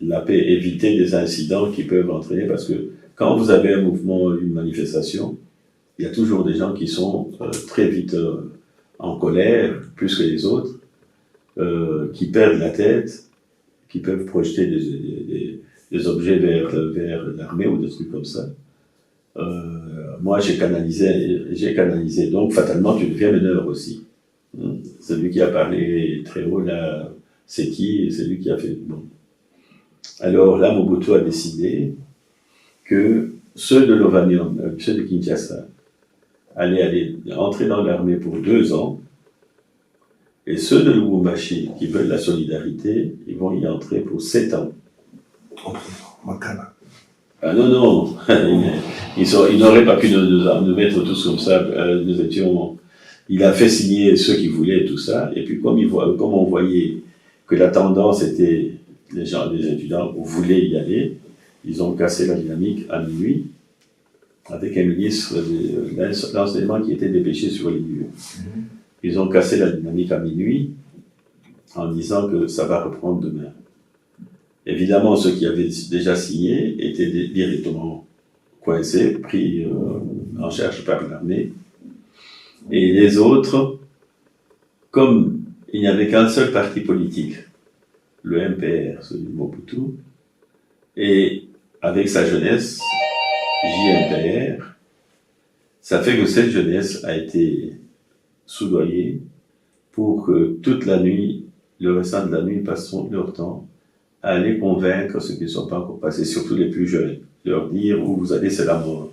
la paix, éviter des incidents qui peuvent entraîner, parce que quand vous avez un mouvement, une manifestation, il y a toujours des gens qui sont très vite en colère, plus que les autres, qui perdent la tête, qui peuvent projeter des objets vers l'armée ou des trucs comme ça. Moi, j'ai canalisé. Donc, fatalement, tu deviens meneur aussi. Celui qui a parlé très haut, là, c'est qui? C'est lui qui a fait... Bon. Alors là, Mobutu a décidé que ceux de l'Ovanium, ceux de Kinshasa, allaient entrer dans l'armée pour 2 ans, et ceux de Lubumbashi qui veulent la solidarité, ils vont y entrer pour 7 ans. Makala. Ah non, ils n'auraient pas pu nous mettre tous comme ça. Nous étions, il a fait signer ceux qui voulaient tout ça, et puis comme on voyait que la tendance était, les étudiants voulaient y aller, ils ont cassé la dynamique à minuit avec un ministre de l'enseignement qui était dépêché sur les lieux. Ils ont cassé la dynamique à minuit en disant que ça va reprendre demain. Évidemment, ceux qui avaient déjà signé étaient directement coincés, pris en charge par l'armée. Et les autres, comme il n'y avait qu'un seul parti politique, le MPR, celui de Mobutu, et avec sa jeunesse, JMPR, ça fait que cette jeunesse a été soudoyée pour que toute la nuit, le restant de la nuit, passent leur temps à aller convaincre ceux qui ne sont pas encore passés, surtout les plus jeunes, leur dire où vous allez, c'est la mort.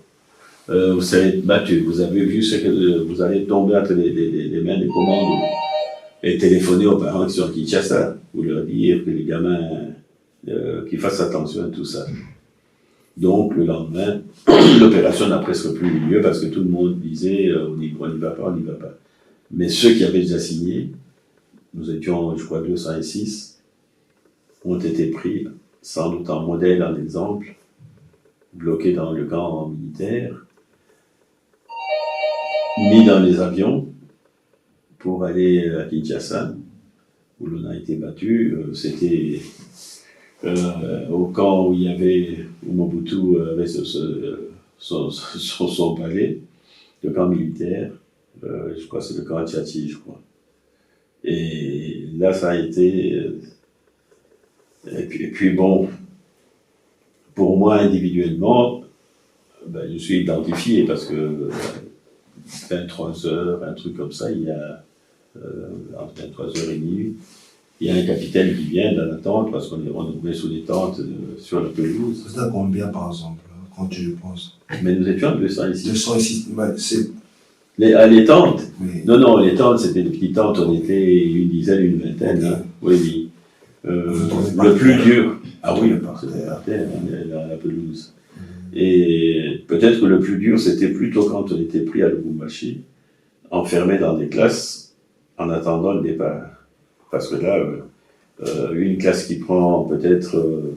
Vous serez battus, vous avez vu ce que vous allez tomber entre les mains des commandos. Et téléphoner aux parents qui sont à Kinshasa, ou leur dire que les gamins, qu'ils fassent attention à tout ça. Donc, le lendemain, l'opération n'a presque plus eu lieu parce que tout le monde disait on n'y va pas, on n'y va pas. Mais ceux qui avaient déjà signé, nous étions, je crois, 206, ont été pris, sans doute en modèle, en exemple, bloqués dans le camp militaire, mis dans les avions pour aller à Kinshasa, où l'on a été battu. C'était au camp où il y avait, où Mobutu avait son palais, le camp militaire, je crois que c'est le camp Tchati, je crois. Et là, ça a été... et puis bon, pour moi, individuellement, ben, je suis identifié parce que 23 heures, un truc comme ça, il y a entre 23h et minuit, il y a un capitaine qui vient dans la tente parce qu'on est met sous les tentes sur la pelouse. C'est à combien par exemple, quand tu penses? Mais nous étions 200 ici. 200 ici, c'est... Les tentes? Oui. Non, les tentes, c'était des petites tentes, on était une dizaine, une vingtaine. Okay. Hein. Oui. Le plus dur. Ah oui, c'était par terre, la pelouse. Et peut-être que le plus dur, c'était plutôt quand on était pris à Lubumbashi, enfermé dans des classes, en attendant le départ. Parce que là, une classe qui prend peut-être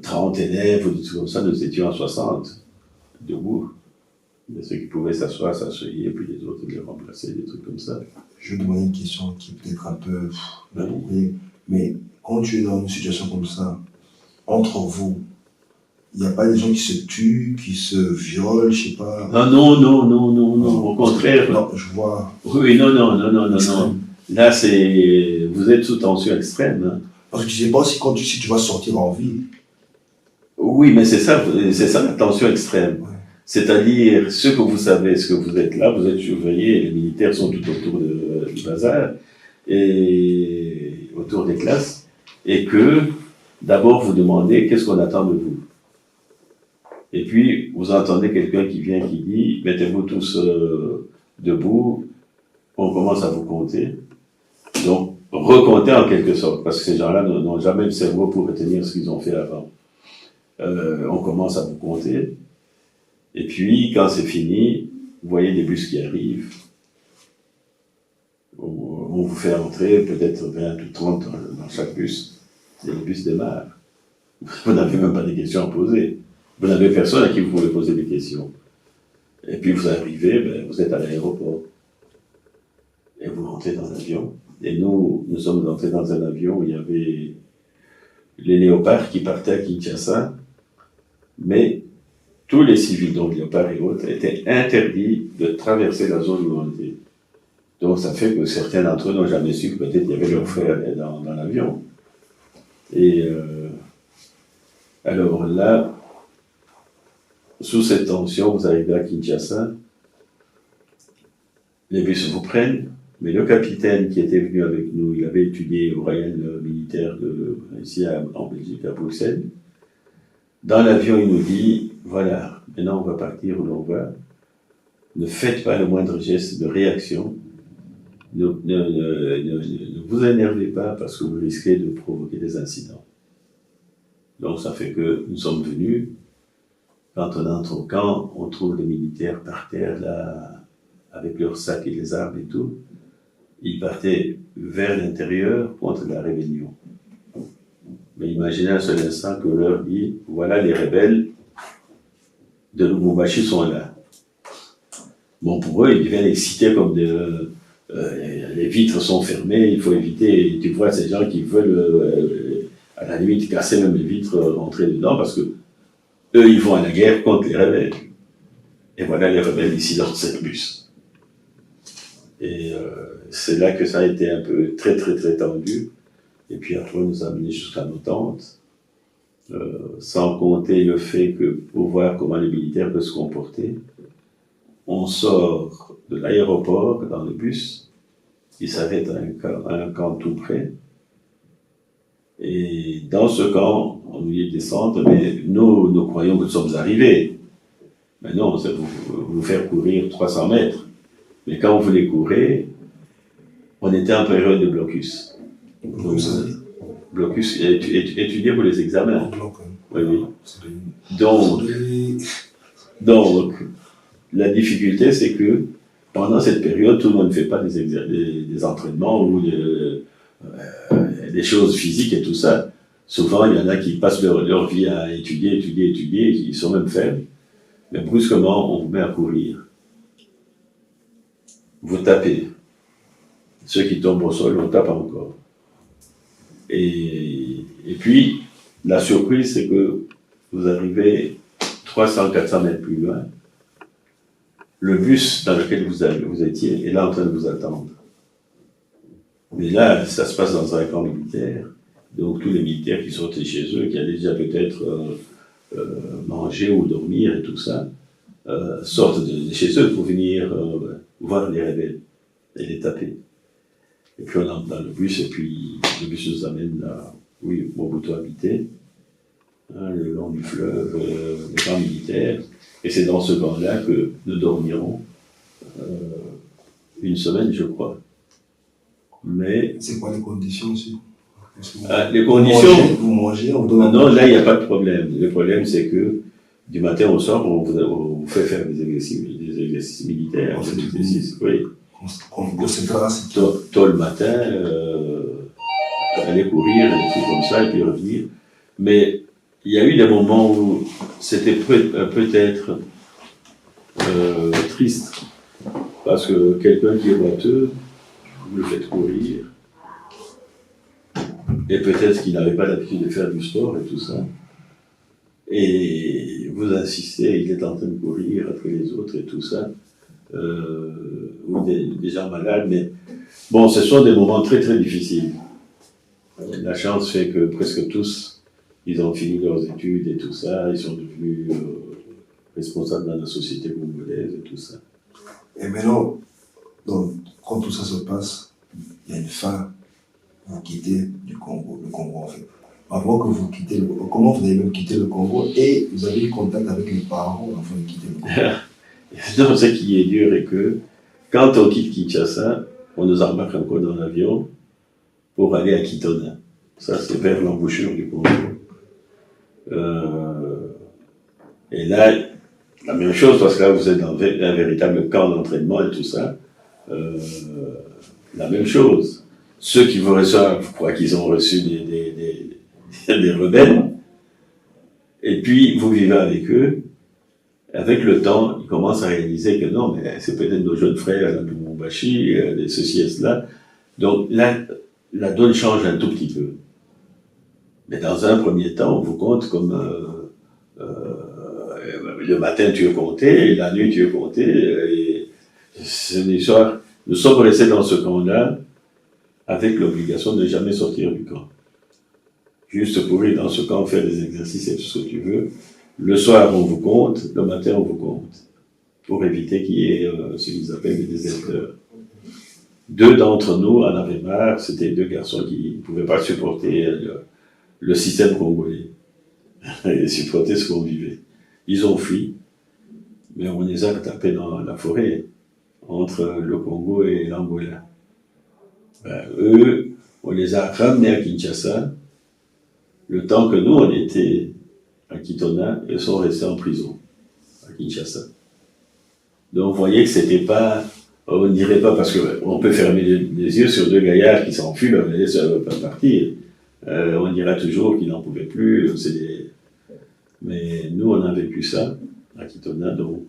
30 élèves ou des trucs comme ça, nous étions à 60, debout. Mais ceux qui pouvaient s'asseoir, s'asseyaient, puis les autres les remplaçaient, des trucs comme ça. Je vais demander une question qui est peut-être un peu appropriée, mais quand tu es dans une situation comme ça, entre vous, il n'y a pas des gens qui se tuent, qui se violent, je sais pas. Ah non, au contraire. Non, je vois. Oui, non. Là, vous êtes sous tension extrême. Hein. Parce que tu ne sais pas si tu vas sortir en vie. Oui, mais c'est ça la tension extrême. Ouais. C'est-à-dire, ce que vous savez, ce que vous êtes là, vous êtes surveillé, les militaires sont tout autour du bazar, et autour des classes, et que, d'abord, vous demandez qu'est-ce qu'on attend de vous. Et puis, vous entendez quelqu'un qui vient qui dit « Mettez-vous tous debout, on commence à vous compter. » Donc, recompter en quelque sorte, parce que ces gens-là n'ont jamais le cerveau pour retenir ce qu'ils ont fait avant. On commence à vous compter. Et puis, quand c'est fini, vous voyez des bus qui arrivent. On vous fait entrer peut-être 20 ou 30 dans chaque bus. Et le bus démarre. Vous n'avez même pas des questions à poser. Vous n'avez personne à qui vous pouvez poser des questions. Et puis vous arrivez, vous êtes à l'aéroport. Et vous rentrez dans l'avion. Et nous sommes entrés dans un avion où il y avait les léopards qui partaient à Kinshasa, mais tous les civils, donc léopards et autres, étaient interdits de traverser la zone où on était. Donc ça fait que certains d'entre eux n'ont jamais su que peut-être il y avait leur frère dans l'avion. Et alors là, sous cette tension, vous arrivez à Kinshasa, les bus vous prennent, mais le capitaine qui était venu avec nous, il avait étudié au Royal militaire ici en Belgique, à Bruxelles. Dans l'avion, il nous dit, voilà, maintenant on va partir où l'on va. Ne faites pas le moindre geste de réaction. Ne vous énervez pas parce que vous risquez de provoquer des incidents. Donc ça fait que nous sommes venus. Quand on entre au camp, on trouve les militaires par terre, là, avec leurs sacs et les armes et tout. Ils partaient vers l'intérieur contre la rébellion. Mais imaginez un seul instant que leur dit, voilà les rebelles de Lubumbashi sont là. Bon, pour eux, ils deviennent excités comme les vitres sont fermées, il faut éviter. Tu vois ces gens qui veulent, à la limite, casser même les vitres, rentrer dedans, parce que eux, ils vont à la guerre contre les rebelles. Et voilà les rebelles ici dans cette bus. Et c'est là que ça a été un peu très tendu. Et puis après, on nous a amenés jusqu'à nos tentes, sans compter le fait que pour voir comment les militaires peuvent se comporter, on sort de l'aéroport dans le bus, il s'arrête à un camp tout près, et dans ce camp, on nous dit descendre, mais nous croyons que nous sommes arrivés. Mais non, c'est vous faire courir 300 mètres. Mais quand on voulait courir, on était en période de blocus. Blocus étudié pour les examens. Oui. Donc, la difficulté, c'est que pendant cette période, tout le monde ne fait pas des entraînements ou des choses physiques et tout ça. Souvent, il y en a qui passent leur vie à étudier, ils sont même faibles. Mais brusquement, on vous met à courir. Vous tapez. Ceux qui tombent au sol, on tape encore. Et puis, la surprise, c'est que vous arrivez 300-400 mètres plus loin. Le bus dans lequel vous étiez est là en train de vous attendre. Mais là, ça se passe dans un camp militaire. Donc, tous les militaires qui sortaient chez eux, qui allaient déjà peut-être manger ou dormir et tout ça, sortent de chez eux pour venir voir les rebelles et les taper. Et puis on entre dans le bus, et puis le bus nous amène à, Mobutu habité, le long du fleuve, les camps militaires. Et c'est dans ce camp-là que nous dormirons une semaine, je crois. Mais... C'est quoi les conditions aussi? Les conditions... Vous mangez, on vous donne un... Non, là, il n'y a pas de problème. Le problème, c'est que du matin au soir, on vous fait faire des exercices militaires. Oui. Tôt le matin, aller courir, des trucs comme ça, et puis revenir. Mais il y a eu des moments où c'était peut-être triste, parce que quelqu'un qui est boiteux, vous le faites courir, et peut-être qu'il n'avait pas l'habitude de faire du sport et tout ça, et vous insistez, il est en train de courir après les autres et tout ça, ou des gens malades, mais bon, ce sont des moments très difficiles. La chance fait que presque tous, ils ont fini leurs études et tout ça, ils sont devenus responsables dans la société congolaise et tout ça. Et maintenant, donc, quand tout ça se passe, il y a une fin, vous quittez le Congo en fait. Avant que vous quittez le Congo, comment vous avez même quitté le Congo et vous avez eu contact avec les parents avant de quitter le Congo? Donc, ce qui est dur est que quand on quitte Kinshasa, on nous embarque encore dans l'avion pour aller à Kitona. Ça, c'est vers l'embouchure du Congo. Et là, la même chose, parce que là, vous êtes dans un véritable camp d'entraînement et tout ça. La même chose. Ceux qui vous reçoivent, je crois qu'ils ont reçu des rebelles. Et puis, vous vivez avec eux. Avec le temps, ils commencent à réaliser que non, mais c'est peut-être nos jeunes frères à Lubumbashi, ceci et cela. Donc là, la donne change un tout petit peu. Mais dans un premier temps, on vous compte comme le matin tu es compté, et la nuit tu es compté. Et c'est une histoire. Nous sommes restés dans ce camp-là avec l'obligation de ne jamais sortir du camp. Juste pour ir dans ce camp, faire des exercices et tout ce que tu veux. Le soir, on vous compte, le matin, on vous compte, pour éviter qu'il y ait ce qu'ils appellent des déserteurs. Deux d'entre nous en avaient marre, c'était deux garçons qui ne pouvaient pas supporter le système congolais, et supporter ce qu'on vivait. Ils ont fui, mais on les a tapés dans la forêt, entre le Congo et l'Angola. Eux, on les a ramenés à Kinshasa, le temps que nous, on était à Kitona, ils sont restés en prison, à Kinshasa. Donc vous voyez que c'était pas, on ne dirait pas, parce qu'on peut fermer les yeux sur deux gaillards qui s'enfuient, on les laisse pas partir. On dira toujours qu'ils n'en pouvaient plus. Mais nous, on a vécu ça à Kitona, donc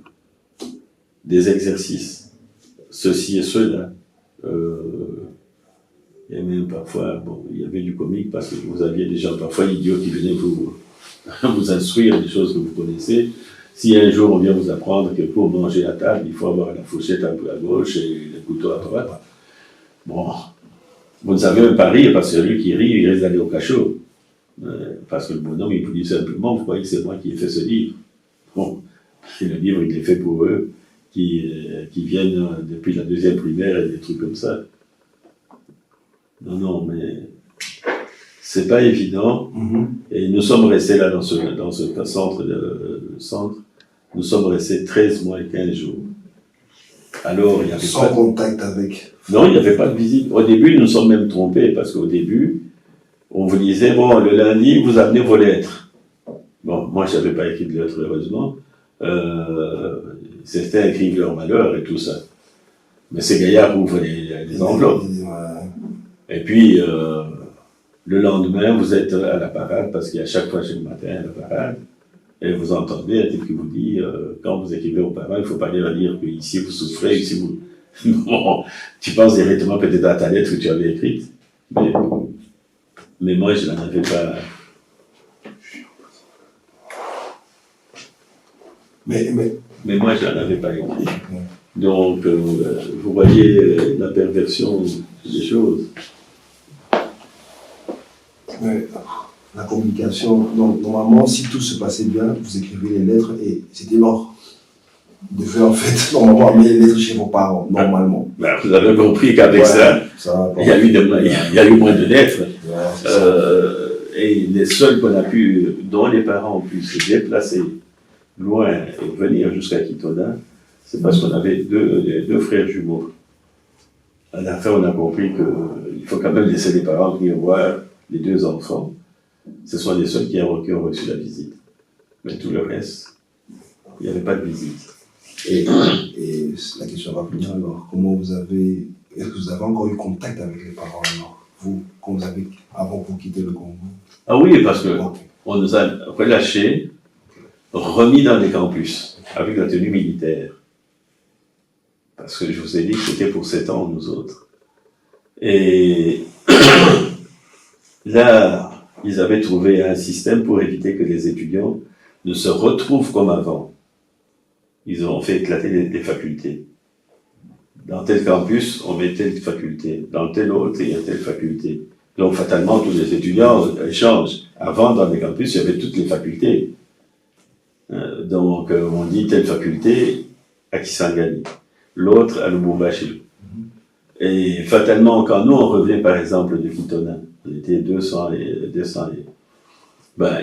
des exercices, ceci et cela. Il y a même parfois, il y avait du comique parce que vous aviez des gens parfois idiots qui venaient vous instruire des choses que vous connaissez. Si un jour on vient vous apprendre que pour manger à table, il faut avoir la fourchette un peu à gauche et le couteau à droite, bon, vous ne savez même pas rire parce que celui qui rit, il risque d'aller au cachot. Parce que le bonhomme, il vous dit simplement, vous croyez que c'est moi qui ai fait ce livre. Bon, et le livre, il est fait pour eux qui viennent depuis la 2e primaire et des trucs comme ça. Non, mais c'est pas évident. Et nous sommes restés là dans ce centre, nous sommes restés 13 mois et 15 jours. Alors, il y avait sans contact avec. Non, il n'y avait pas de visite. Au début, nous nous sommes même trompés parce qu'au début, on vous disait, bon, le lundi, vous amenez vos lettres. Bon, moi, je n'avais pas écrit de lettres, heureusement. Certains écrivent leur malheur et tout ça. Mais ces gaillards ouvrent les enveloppes. Et puis, le lendemain, vous êtes à la parade, parce qu'il y a chaque fois chaque matin à la parade, et vous entendez un type qui vous dit, quand vous écrivez au parent, il ne faut pas leur dire que ici vous souffrez, ici vous... Bon, tu penses directement peut-être à ta lettre que tu avais écrite, mais moi je n'en avais pas... Mais moi je n'en avais pas écrit. Donc, vous voyez la perversion des choses. La communication, normalement, si tout se passait bien, vous écrivez les lettres et c'était mort. Vous devez en fait, normalement, amener les lettres chez vos parents, normalement. Ben, vous avez compris qu'avec ça, il y a eu moins de lettres. Et les seuls dont les parents ont pu se déplacer loin et venir jusqu'à Kitona, c'est parce qu'on avait deux frères jumeaux. À la fin, on a compris qu'il faut quand même laisser les parents venir voir les 2 enfants. Ce sont les seuls qui ont reçu la visite. Mais tout le reste, il n'y avait pas de visite. Et la question va venir alors. Est-ce que vous avez encore eu contact avec les parents alors, vous, avant que vous quittez le Congo? Ah oui, parce qu'on nous a relâchés, remis dans les campus, avec la tenue militaire. Parce que je vous ai dit que c'était pour 7 ans, nous autres. Et là, ils avaient trouvé un système pour éviter que les étudiants ne se retrouvent comme avant. Ils ont fait éclater les facultés. Dans tel campus, on met telle faculté. Dans tel autre, il y a telle faculté. Donc, fatalement, tous les étudiants échangent. Avant, dans les campus, il y avait toutes les facultés. Donc, on dit telle faculté à Kisangani, l'autre à Lubumbashi. Et fatalement, quand nous, on revenait, par exemple, de Kitona, on était 200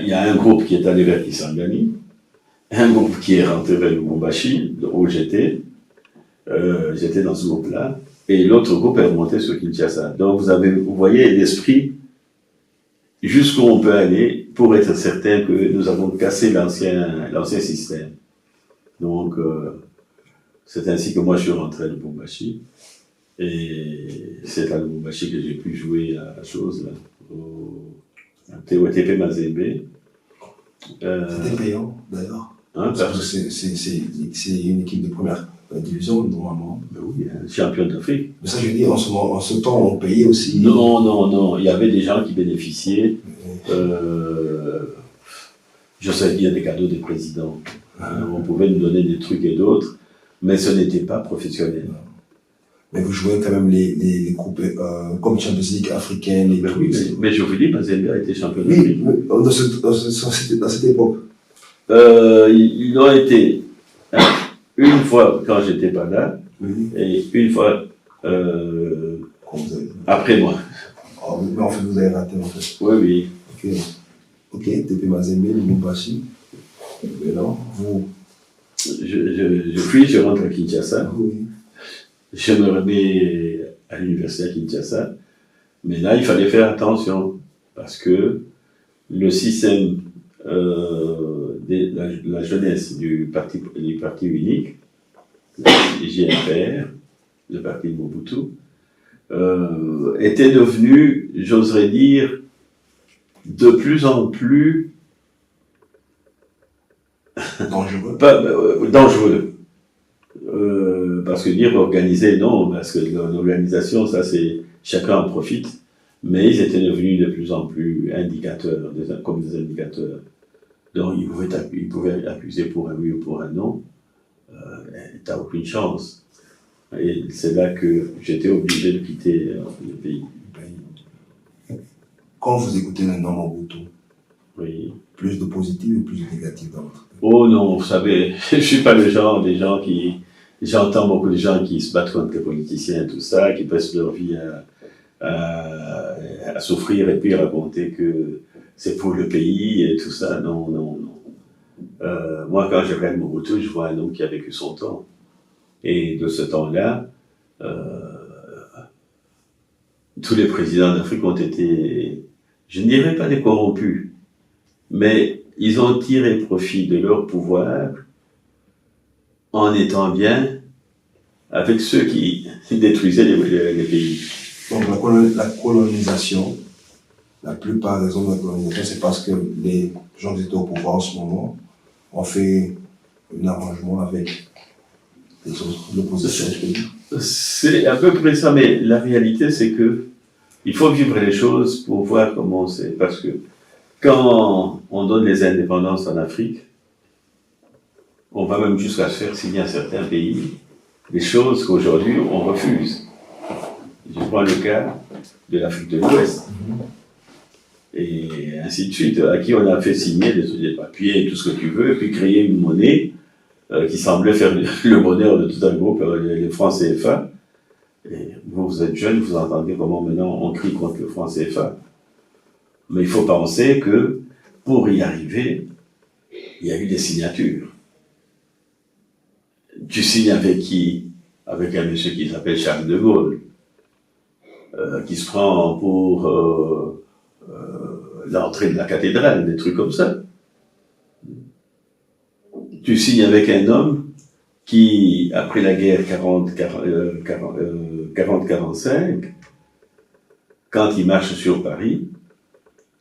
il y a un groupe qui est allé vers Kisangani, un groupe qui est rentré vers Lubumbashi, où j'étais dans ce groupe-là, et l'autre groupe est remonté sur Kinshasa. Donc vous voyez l'esprit jusqu'où on peut aller pour être certain que nous avons cassé l'ancien système. Donc c'est ainsi que moi je suis rentré à Lubumbashi, et c'est à Lubumbashi que j'ai pu jouer à la chose, là, au TP Mazembe. C'était payant d'ailleurs. Parce que c'est une équipe de première division normalement. Ben oui, champion d'Afrique. Mais ça, je veux dire, en ce temps, on payait aussi. Non. Il y avait des gens qui bénéficiaient. Je sais qu'il y a des cadeaux des présidents. On pouvait nous donner des trucs et d'autres, mais ce n'était pas professionnel. Mais vous jouez quand même les groupes comme Champions League africaine et tout. Mais je vous dis, Mazembe a été champion d'Afrique. Oui, dans cette époque. Ils l'ont été une fois quand j'étais pas là, et une fois après moi. Mais en fait, vous avez raté en fait. Oui. Ok, TP Mazembe, Lubumbashi. Mais non, vous. Je rentre à Kinshasa. Oui. Je me remets à l'université à Kinshasa. Mais là, il fallait faire attention, parce que le système de la jeunesse du parti unique, le GNPR, le parti de Mobutu, était devenu, j'oserais dire, de plus en plus dangereux. Parce que dire organiser, non, parce que l'organisation, ça c'est chacun en profite, mais ils étaient devenus de plus en plus indicateurs, comme des indicateurs. Donc ils pouvaient accuser pour un oui ou pour un non, t'as aucune chance. Et c'est là que j'étais obligé de quitter le pays. Quand vous écoutez le nom Mobutu, Oui. plus de positif ou plus de négatif dans votre pays? Oh non, vous savez, je suis pas le genre des gens qui... J'entends beaucoup de gens qui se battent contre les politiciens et tout ça, qui passent leur vie à souffrir et puis raconter que c'est pour le pays et tout ça. Non, non, non. Moi, quand je regarde Mobutu, je vois un homme qui a vécu son temps. Et de ce temps-là, tous les présidents d'Afrique ont été, je ne dirais pas des corrompus, mais ils ont tiré profit de leur pouvoir en étant bien avec ceux qui détruisaient les pays. Donc la colonisation, la plupart des raisons de la colonisation, c'est parce que les gens qui étaient au pouvoir en ce moment ont fait un arrangement avec les autres, l'opposition. C'est à peu près ça, mais la réalité c'est que il faut vivre les choses pour voir comment c'est. Parce que quand on donne les indépendances en Afrique, on va même jusqu'à faire signer à certains pays des choses qu'aujourd'hui on refuse. Je prends le cas de l'Afrique de l'Ouest. Et ainsi de suite, à qui on a fait signer des papiers et tout ce que tu veux, et puis créer une monnaie qui semblait faire le bonheur de tout un groupe, les francs CFA. Et vous êtes jeune, vous entendez comment maintenant on crie contre le franc CFA. Mais il faut penser que pour y arriver, il y a eu des signatures. Tu signes avec qui? Avec un monsieur qui s'appelle Charles de Gaulle, qui se prend pour l'entrée de la cathédrale, des trucs comme ça. Tu signes avec un homme qui, après la guerre 40-45, quand il marche sur Paris,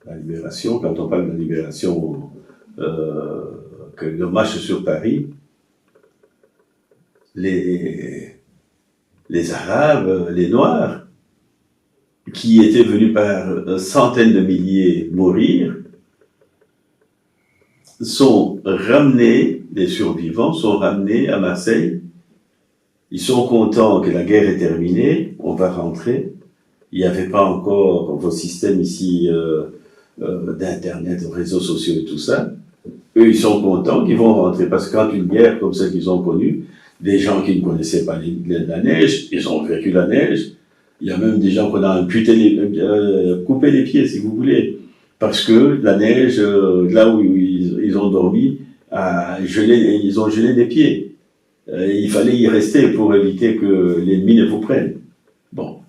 la libération, quand on parle de la libération, que le marche sur Paris, les Arabes, les Noirs, qui étaient venus par centaines de milliers mourir, sont ramenés, les survivants sont ramenés à Marseille. Ils sont contents que la guerre est terminée, on va rentrer. Il n'y avait pas encore vos systèmes ici d'Internet, de réseaux sociaux et tout ça. Eux, ils sont contents qu'ils vont rentrer, parce que quand une guerre comme celle qu'ils ont connue, des gens qui ne connaissaient pas la neige, ils ont vécu la neige. Il y a même des gens qu'on a coupé les pieds, si vous voulez, parce que la neige, là où ils ont dormi, ils ont gelé des pieds. Il fallait y rester pour éviter que l'ennemi ne vous prenne. Bon.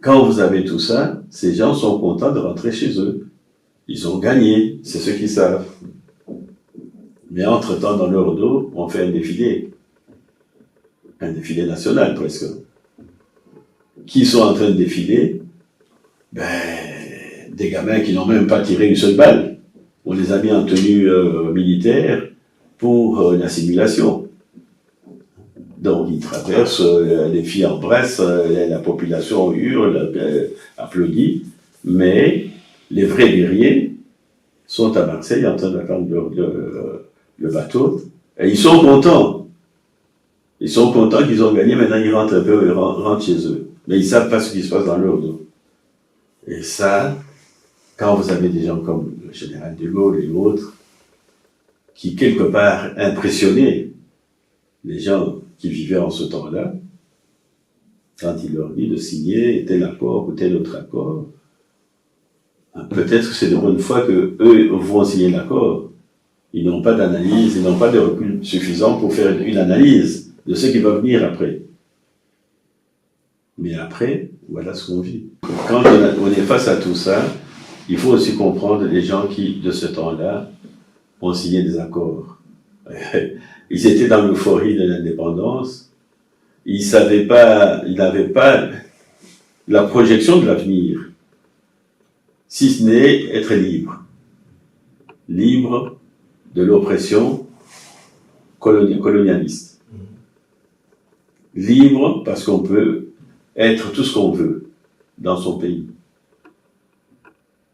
Quand vous avez tout ça, ces gens sont contents de rentrer chez eux. Ils ont gagné, c'est ce qu'ils savent. Mais entre-temps, dans leur dos, on fait un défilé national presque. Qui sont en train de défiler? Des gamins qui n'ont même pas tiré une seule balle. On les a mis en tenue militaire pour la simulation. Donc ils traversent, les filles embrassent, la population hurle, applaudit, mais les vrais guerriers sont à Marseille en train d'attendre le bateau, et ils sont contents. Ils sont contents qu'ils ont gagné, maintenant ils rentrent un peu, ils rentrent chez eux. Mais ils ne savent pas ce qui se passe dans leur dos. Et ça, quand vous avez des gens comme le général de Gaulle et autres, qui quelque part impressionnaient les gens qui vivaient en ce temps-là, quand il leur dit de signer tel accord ou tel autre accord, peut-être que c'est de bonne foi qu'eux vont signer l'accord. Ils n'ont pas d'analyse, ils n'ont pas de recul suffisant pour faire une analyse de ce qui va venir après. Mais après, voilà ce qu'on vit. Quand on est face à tout ça, il faut aussi comprendre les gens qui, de ce temps-là, ont signé des accords. Ils étaient dans l'euphorie de l'indépendance. Ils n'avaient pas la projection de l'avenir. si ce n'est être libre. Libre de l'oppression colonialiste. Libre parce qu'on peut être tout ce qu'on veut dans son pays.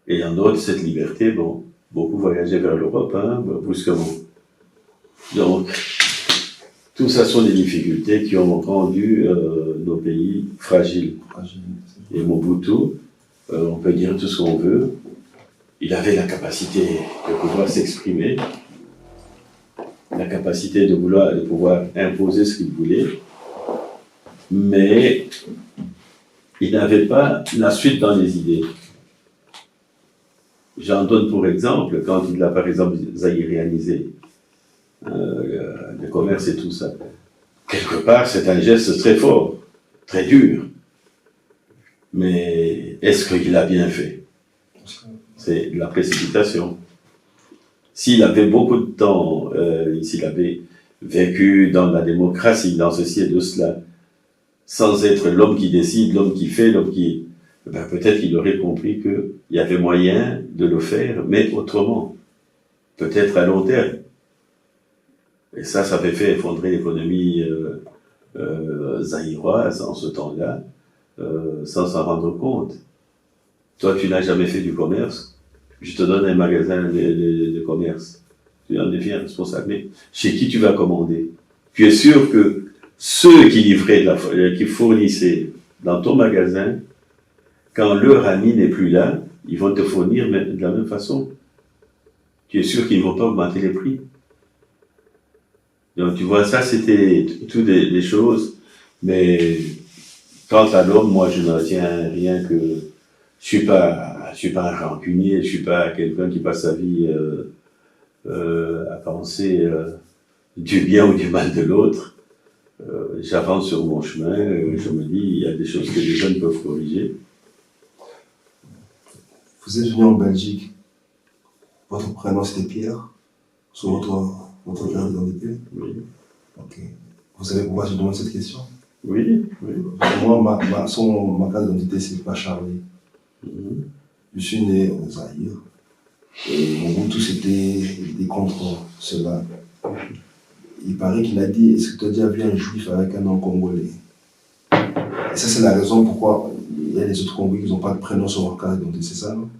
Et en dehors de cette liberté, bon, beaucoup voyageaient vers l'Europe, hein, brusquement. Donc, tout ça sont des difficultés qui ont rendu nos pays fragiles. Et Mobutu, on peut dire tout ce qu'on veut, il avait la capacité de pouvoir s'exprimer, la capacité de pouvoir imposer ce qu'il voulait, mais il n'avait pas la suite dans les idées. J'en donne pour exemple, quand il a par exemple zaïrianisé le commerce et tout ça, quelque part c'est un geste très fort, très dur, mais est-ce qu'il a bien fait? C'est de la précipitation. S'il avait beaucoup de temps, s'il avait vécu dans la démocratie, dans ceci et de cela, sans être l'homme qui décide, l'homme qui fait, l'homme qui... Ben, peut-être qu'il aurait compris qu'il y avait moyen de le faire, mais autrement. Peut-être à long terme. Et ça avait fait effondrer l'économie zaïroise en ce temps-là, sans s'en rendre compte. Toi, tu n'as jamais fait du commerce. Je te donne un magasin de commerce. Tu en deviens responsable. Mais chez qui tu vas commander? Tu es sûr que ceux qui livraient, qui fournissaient dans ton magasin, quand leur ami n'est plus là, ils vont te fournir de la même façon. Tu es sûr qu'ils ne vont pas augmenter les prix. Donc tu vois, ça c'était toutes des choses, mais quant à l'homme, moi je ne retiens rien que... Je suis pas un rancunier, je suis pas quelqu'un qui passe sa vie à penser du bien ou du mal de l'autre. J'avance sur mon chemin, je me dis, il y a des choses que les jeunes peuvent corriger. Vous êtes venu en Belgique. Votre prénom c'était Pierre, sur votre carte d'identité? Oui. Ok. Vous savez pourquoi je demande cette question? Oui, oui. Moi, ma carte d'identité c'est pas Charlie. Je suis né au Zaïre. Et Mobutu c'était contre cela. Il paraît qu'il a dit, est-ce que tu as déjà vu un juif avec un nom congolais? Et ça c'est la raison pourquoi il y a les autres Congolais qui n'ont pas de prénom sur leur carte d'identité, c'est ça, non?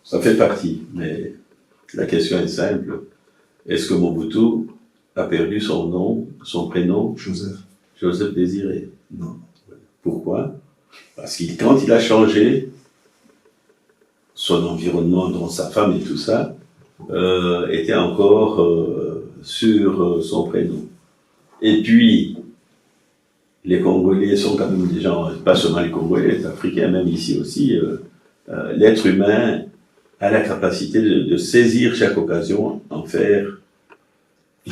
Ça fait partie, mais la question est simple. Est-ce que Mobutu a perdu son nom, son prénom? Joseph. Joseph Désiré. Non. Pourquoi? Parce que quand il a changé son environnement, dont sa femme et tout ça, était encore sur son prénom. Et puis, les Congolais sont quand même des gens, pas seulement les Congolais, les Africains, même ici aussi, l'être humain a la capacité de saisir chaque occasion, en faire,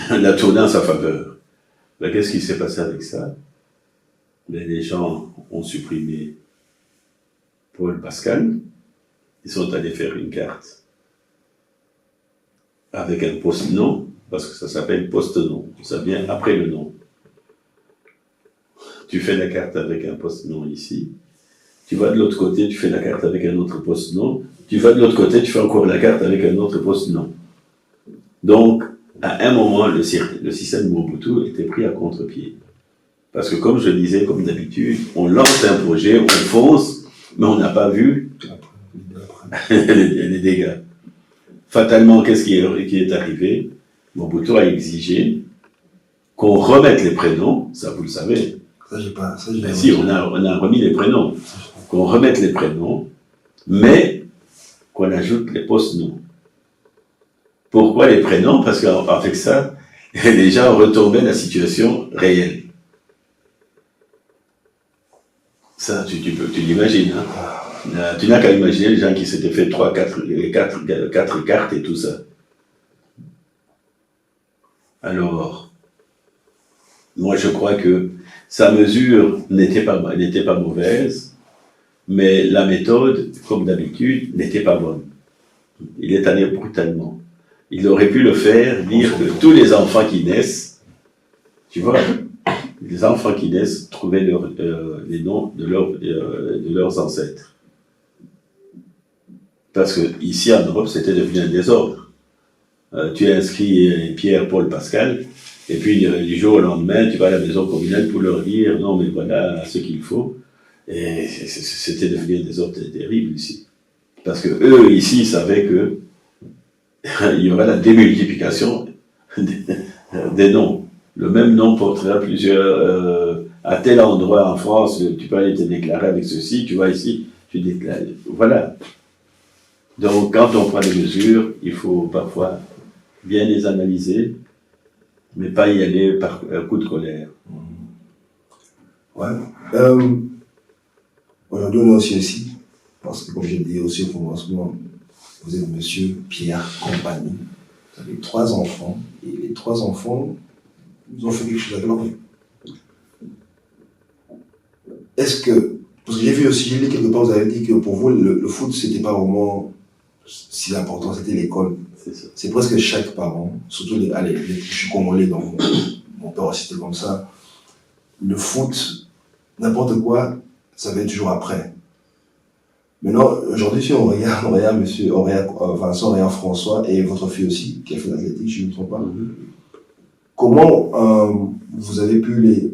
la tourner en sa faveur. Ben, qu'est-ce qui s'est passé avec ça? Ben, les gens ont supprimé Paul Pascal, ils sont allés faire une carte avec un post-nom, parce que ça s'appelle post-nom, ça vient après le nom. Tu fais la carte avec un post-nom ici, tu vas de l'autre côté, tu fais la carte avec un autre post-nom, tu vas de l'autre côté, tu fais encore la carte avec un autre post-nom. Donc, à un moment, le système Mobutu était pris à contre-pied. Parce que comme je disais, comme d'habitude, on lance un projet, on fonce, mais on n'a pas vu les dégâts. Fatalement, qu'est-ce qui est arrivé? Mobutu a exigé qu'on remette les prénoms, ça vous le savez. Ça, j'ai pas. Ça, Ben si, on a remis les prénoms. Qu'on remette les prénoms, mais qu'on ajoute les post-noms. Pourquoi les prénoms? Parce qu'avec ça, les gens retombaient à la situation réelle. Ça, tu l'imagines, hein? Tu n'as qu'à imaginer les gens qui s'étaient fait 4 cartes et tout ça. Alors, moi je crois que sa mesure n'était pas mauvaise, mais la méthode, comme d'habitude, n'était pas bonne. Il est allé brutalement. Il aurait pu le faire, dire que tous les enfants qui naissent, tu vois, les enfants qui naissent trouvaient les noms de leurs ancêtres. Parce que ici en Europe, c'était devenu un désordre. Tu inscris Pierre, Paul, Pascal, et puis du jour au lendemain, tu vas à la maison communale pour leur dire non, mais voilà ce qu'il faut. Et c'était devenu un désordre terrible ici. Parce que eux, ici, savaient que il y aurait la démultiplication des noms. Le même nom portera plusieurs. À tel endroit en France, tu peux aller te déclarer avec ceci, tu vas ici, tu déclares. Voilà. Donc, quand on prend des mesures, il faut parfois bien les analyser, mais pas y aller par coup de colère. Ouais. Aujourd'hui, on est aussi, parce que comme j'ai dit aussi au commencement, vous êtes monsieur Pierre Compagnie. Vous avez 3 enfants, et les 3 enfants, ils ont fait quelque chose avec leur vie. Est-ce que, parce que j'ai vu aussi, j'ai lu quelque part, vous avez dit que pour vous, le foot, c'était pas vraiment si important, c'était l'école. C'est ça. C'est presque chaque parent, surtout je suis congolais, donc mon père aussi était comme ça. Le foot, n'importe quoi, ça vient toujours après. Maintenant, aujourd'hui, si on regarde monsieur, Vincent François et votre fille aussi, qui a fait l'athlétique, je ne me trompe pas. Comment vous avez pu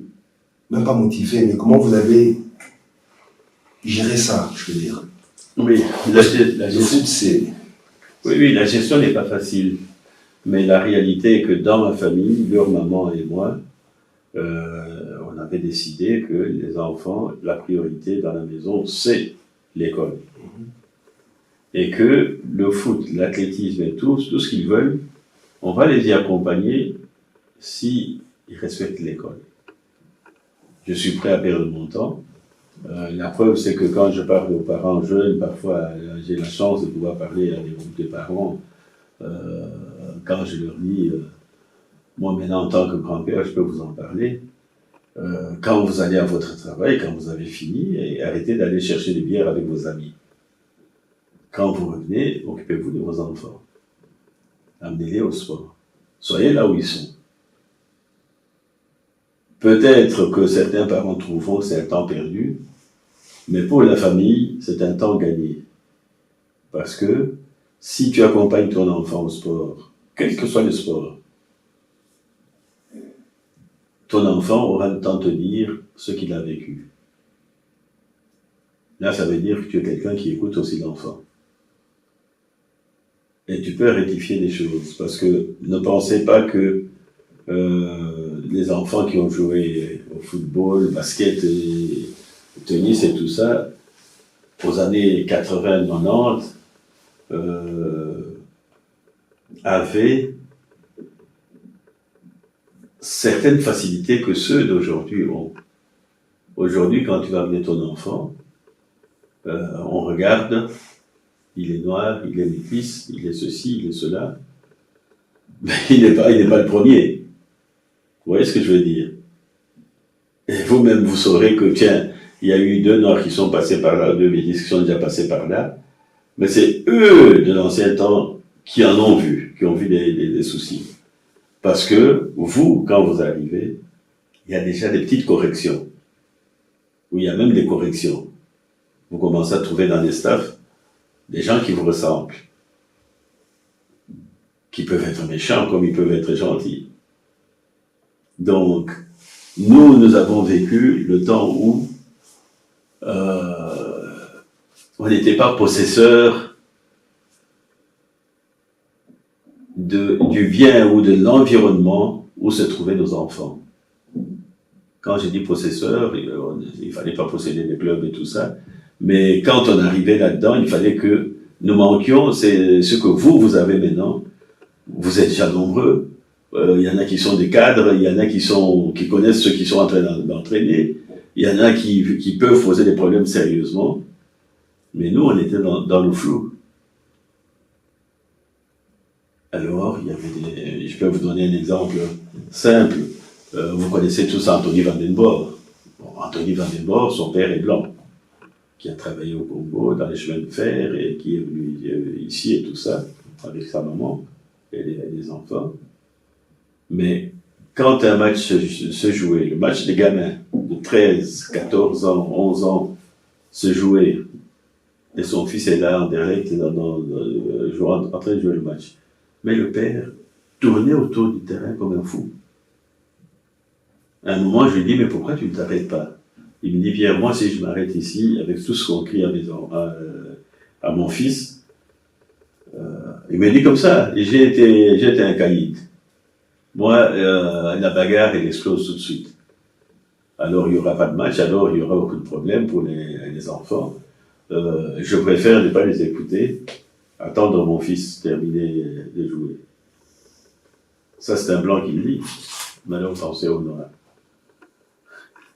même pas motiver, mais comment vous avez géré ça, je veux dire? Oui, Le foot, c'est... Oui, la gestion n'est pas facile. Mais la réalité est que dans ma famille, leur maman et moi, on avait décidé que les enfants, la priorité dans la maison, c'est l'école. Et que le foot, l'athlétisme et tout ce qu'ils veulent, on va les y accompagner s'ils respectent l'école. Je suis prêt à perdre mon temps. La preuve, c'est que quand je parle aux parents jeunes, parfois j'ai la chance de pouvoir parler à des groupes de parents. Quand je leur dis, moi maintenant en tant que grand-père, je peux vous en parler. Quand vous allez à votre travail, quand vous avez fini, et arrêtez d'aller chercher des bières avec vos amis. Quand vous revenez, occupez-vous de vos enfants. Amenez-les au sport. Soyez là où ils sont. Peut-être que certains parents trouveront que c'est un temps perdu, mais pour la famille, c'est un temps gagné. Parce que si tu accompagnes ton enfant au sport, quel que soit le sport, ton enfant aura le temps de te dire ce qu'il a vécu. Là, ça veut dire que tu es quelqu'un qui écoute aussi l'enfant. Et tu peux rectifier des choses, parce que ne pensez pas que les enfants qui ont joué au football, basket, et tennis et tout ça, aux années 80-90, avaient certaines facilités que ceux d'aujourd'hui ont. Aujourd'hui, quand tu vas amener ton enfant, on regarde, il est noir, il est métis, il est ceci, il est cela, mais il n'est pas le premier. Vous voyez ce que je veux dire? Et vous-même, vous saurez que, tiens, il y a eu 2 noirs qui sont passés par là, 2 métis qui sont déjà passés par là, mais c'est eux, de l'ancien temps, qui en ont vu, qui ont vu des soucis. Parce que vous, quand vous arrivez, il y a déjà des petites corrections. Ou il y a même des corrections. Vous commencez à trouver dans les staffs des gens qui vous ressemblent. Qui peuvent être méchants comme ils peuvent être gentils. Donc, nous avons vécu le temps où on n'était pas possesseurs du bien ou de l'environnement où se trouvaient nos enfants. Quand je dis possesseur, il ne fallait pas posséder des clubs et tout ça, mais quand on arrivait là-dedans, il fallait que nous manquions, c'est ce que vous avez maintenant. Vous êtes déjà nombreux, il y en a qui sont des cadres, il y en a qui connaissent ceux qui sont en train d'entraîner, il y en a qui peuvent poser des problèmes sérieusement, mais nous, on était dans le flou. Alors, il y avait je peux vous donner un exemple simple. Vous connaissez tous Anthony Van Den Borre. Bon, Anthony Van Den Borre, son père est blanc, qui a travaillé au Congo, dans les chemins de fer, et qui est venu ici et tout ça, avec sa maman et les enfants. Mais quand un match se jouait, le match des gamins de 13, 14 ans, 11 ans se jouait, et son fils est là en direct, en train de jouer le match. Mais le père tournait autour du terrain comme un fou. À un moment, je lui dis, mais pourquoi tu ne t'arrêtes pas? Il me dit, Pierre, moi, si je m'arrête ici, avec tout ce qu'on crie à mon fils, il me dit comme ça, j'ai été un caïd. Moi, la bagarre, elle explose tout de suite. Alors, il n'y aura pas de match, alors il y aura beaucoup de problèmes pour les enfants. Je préfère ne pas les écouter, attendre mon fils terminer de jouer. Ça, c'est un blanc qui le dit. Maintenant, pensez au noir.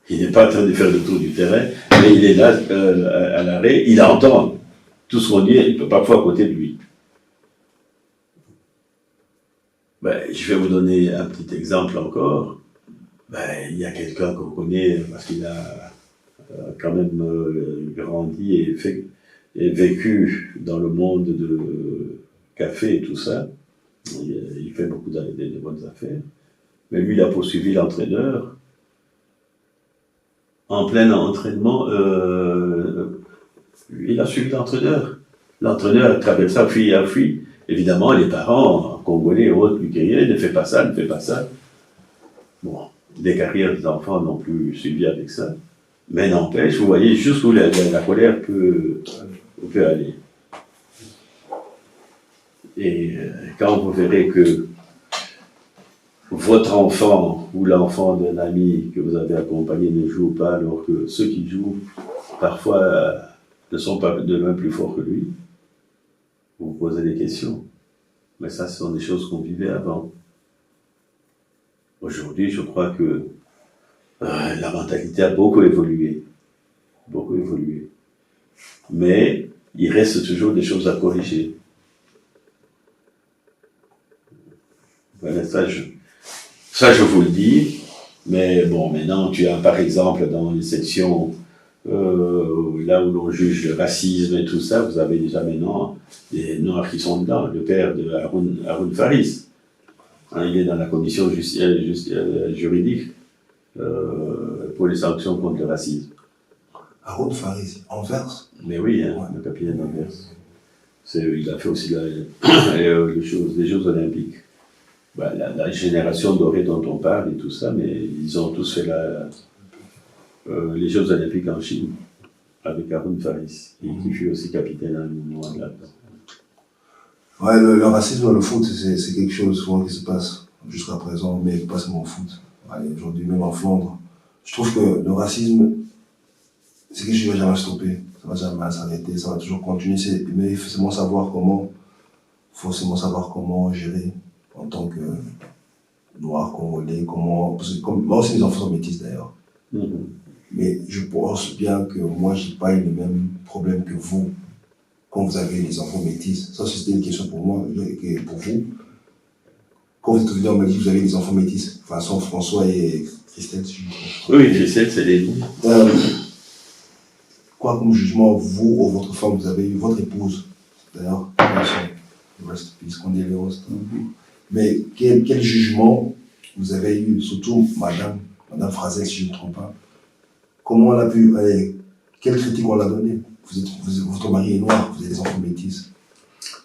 Il n'est pas en train de faire le tour du terrain, mais il est là, à l'arrêt, il entend tout ce qu'on dit, il peut parfois à côté de lui. Ben, je vais vous donner un petit exemple encore. Ben, il y a quelqu'un qu'on connaît parce qu'il a quand même grandi et vécu dans le monde de café et tout ça. Il fait beaucoup de bonnes affaires. Mais lui, il a poursuivi l'entraîneur. En plein entraînement, il a suivi l'entraîneur. L'entraîneur a traversé à fui. Évidemment, les parents, congolais et autres, lui criaient, ne fais pas ça, ne fais pas ça. Bon, les carrières des enfants n'ont plus suivi avec ça. Mais n'empêche, vous voyez jusqu'où la colère peut aller. Et quand vous verrez que votre enfant ou l'enfant d'un ami que vous avez accompagné ne joue pas, alors que ceux qui jouent, parfois, ne sont pas de loin plus forts que lui, vous vous posez des questions. Mais ça, ce sont des choses qu'on vivait avant. Aujourd'hui, je crois que la mentalité a beaucoup évolué. Beaucoup évolué. Mais il reste toujours des choses à corriger. Voilà, ça, je vous le dis. Mais bon, maintenant, tu as par exemple dans les sections là où l'on juge le racisme et tout ça, vous avez déjà maintenant des Noirs qui sont dedans. Le père de Haroun Faris, hein, il est dans la commission juridique pour les sanctions contre le racisme. Haroun Faris, Anvers? Mais oui, hein, le capitaine d'Anvers. Il a fait aussi les Jeux Olympiques. Ben, la génération dorée dont on parle et tout ça, mais ils ont tous fait les Jeux Olympiques en Chine, avec Haroun Faris, qui fut aussi capitaine à un moment là. Ouais, le racisme dans le foot, c'est quelque chose souvent qui se passe jusqu'à présent, mais pas seulement au foot. Allez, aujourd'hui, même en Flandre. Je trouve que le racisme, c'est quelque chose qui ne va jamais stopper, ça ne va jamais s'arrêter, ça va toujours continuer, mais il faut forcément savoir comment gérer en tant que noir, congolais, parce que moi aussi mes enfants sont métis d'ailleurs. Mais je pense bien que moi, je n'ai pas eu le même problème que vous quand vous avez les enfants métis. Ça, c'était une question pour moi et pour vous. Quand vous êtes venu, on m'a dit que vous avez des enfants métis. Enfin, sans François et Christelle, si je me trompe. Oui, Christelle, c'est les noms. Quoi comme jugement, vous ou votre femme, vous avez eu, votre épouse, d'ailleurs, rest in peace, condoléances. Mais quel jugement vous avez eu, surtout Madame Frazel, si je ne me trompe pas. Comment on a pu, quelle critique on l'a donné? Votre mari est noir, vous avez des enfants métis.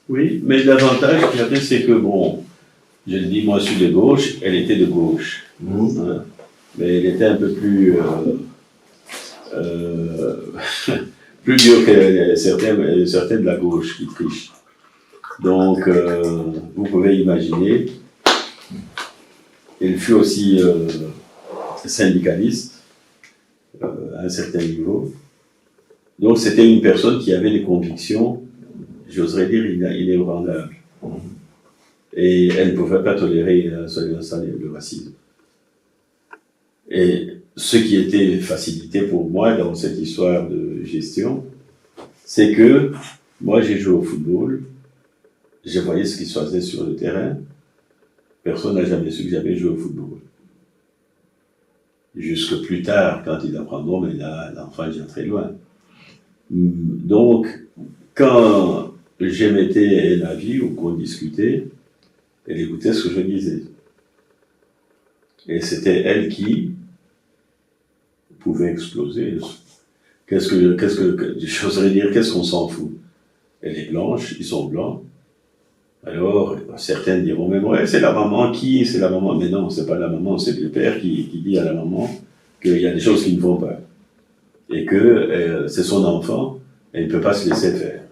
Oui, mais l'avantage qu'il y avait, c'est que, bon, je le dis, moi je suis de gauche, elle était de gauche. Hein, mais elle était un peu plus plus dure que certains de la gauche qui trichent. Donc, vous pouvez imaginer, elle fut aussi syndicaliste à un certain niveau. Donc, c'était une personne qui avait des convictions, j'oserais dire, inébranlables. Et elle ne pouvait pas tolérer le racisme. Et ce qui était facilité pour moi dans cette histoire de gestion, c'est que moi j'ai joué au football, je voyais ce qui se faisait sur le terrain, personne n'a jamais su que j'avais joué au football. Jusque plus tard, quand ils apprendront, mais là, l'enfant est déjà très loin. Donc, quand j'émettais un avis ou qu'on discutait, elle écoutait ce que je disais. Et c'était elle qui pouvait exploser. j'oserais dire, qu'est-ce qu'on s'en fout? Elle est blanche, ils sont blancs. Alors, certains diront, mais ouais, c'est la maman qui, c'est la maman. Mais non, c'est pas la maman, c'est le père qui dit à la maman qu'il y a des choses qui ne vont pas. Et que c'est son enfant, et il ne peut pas se laisser faire.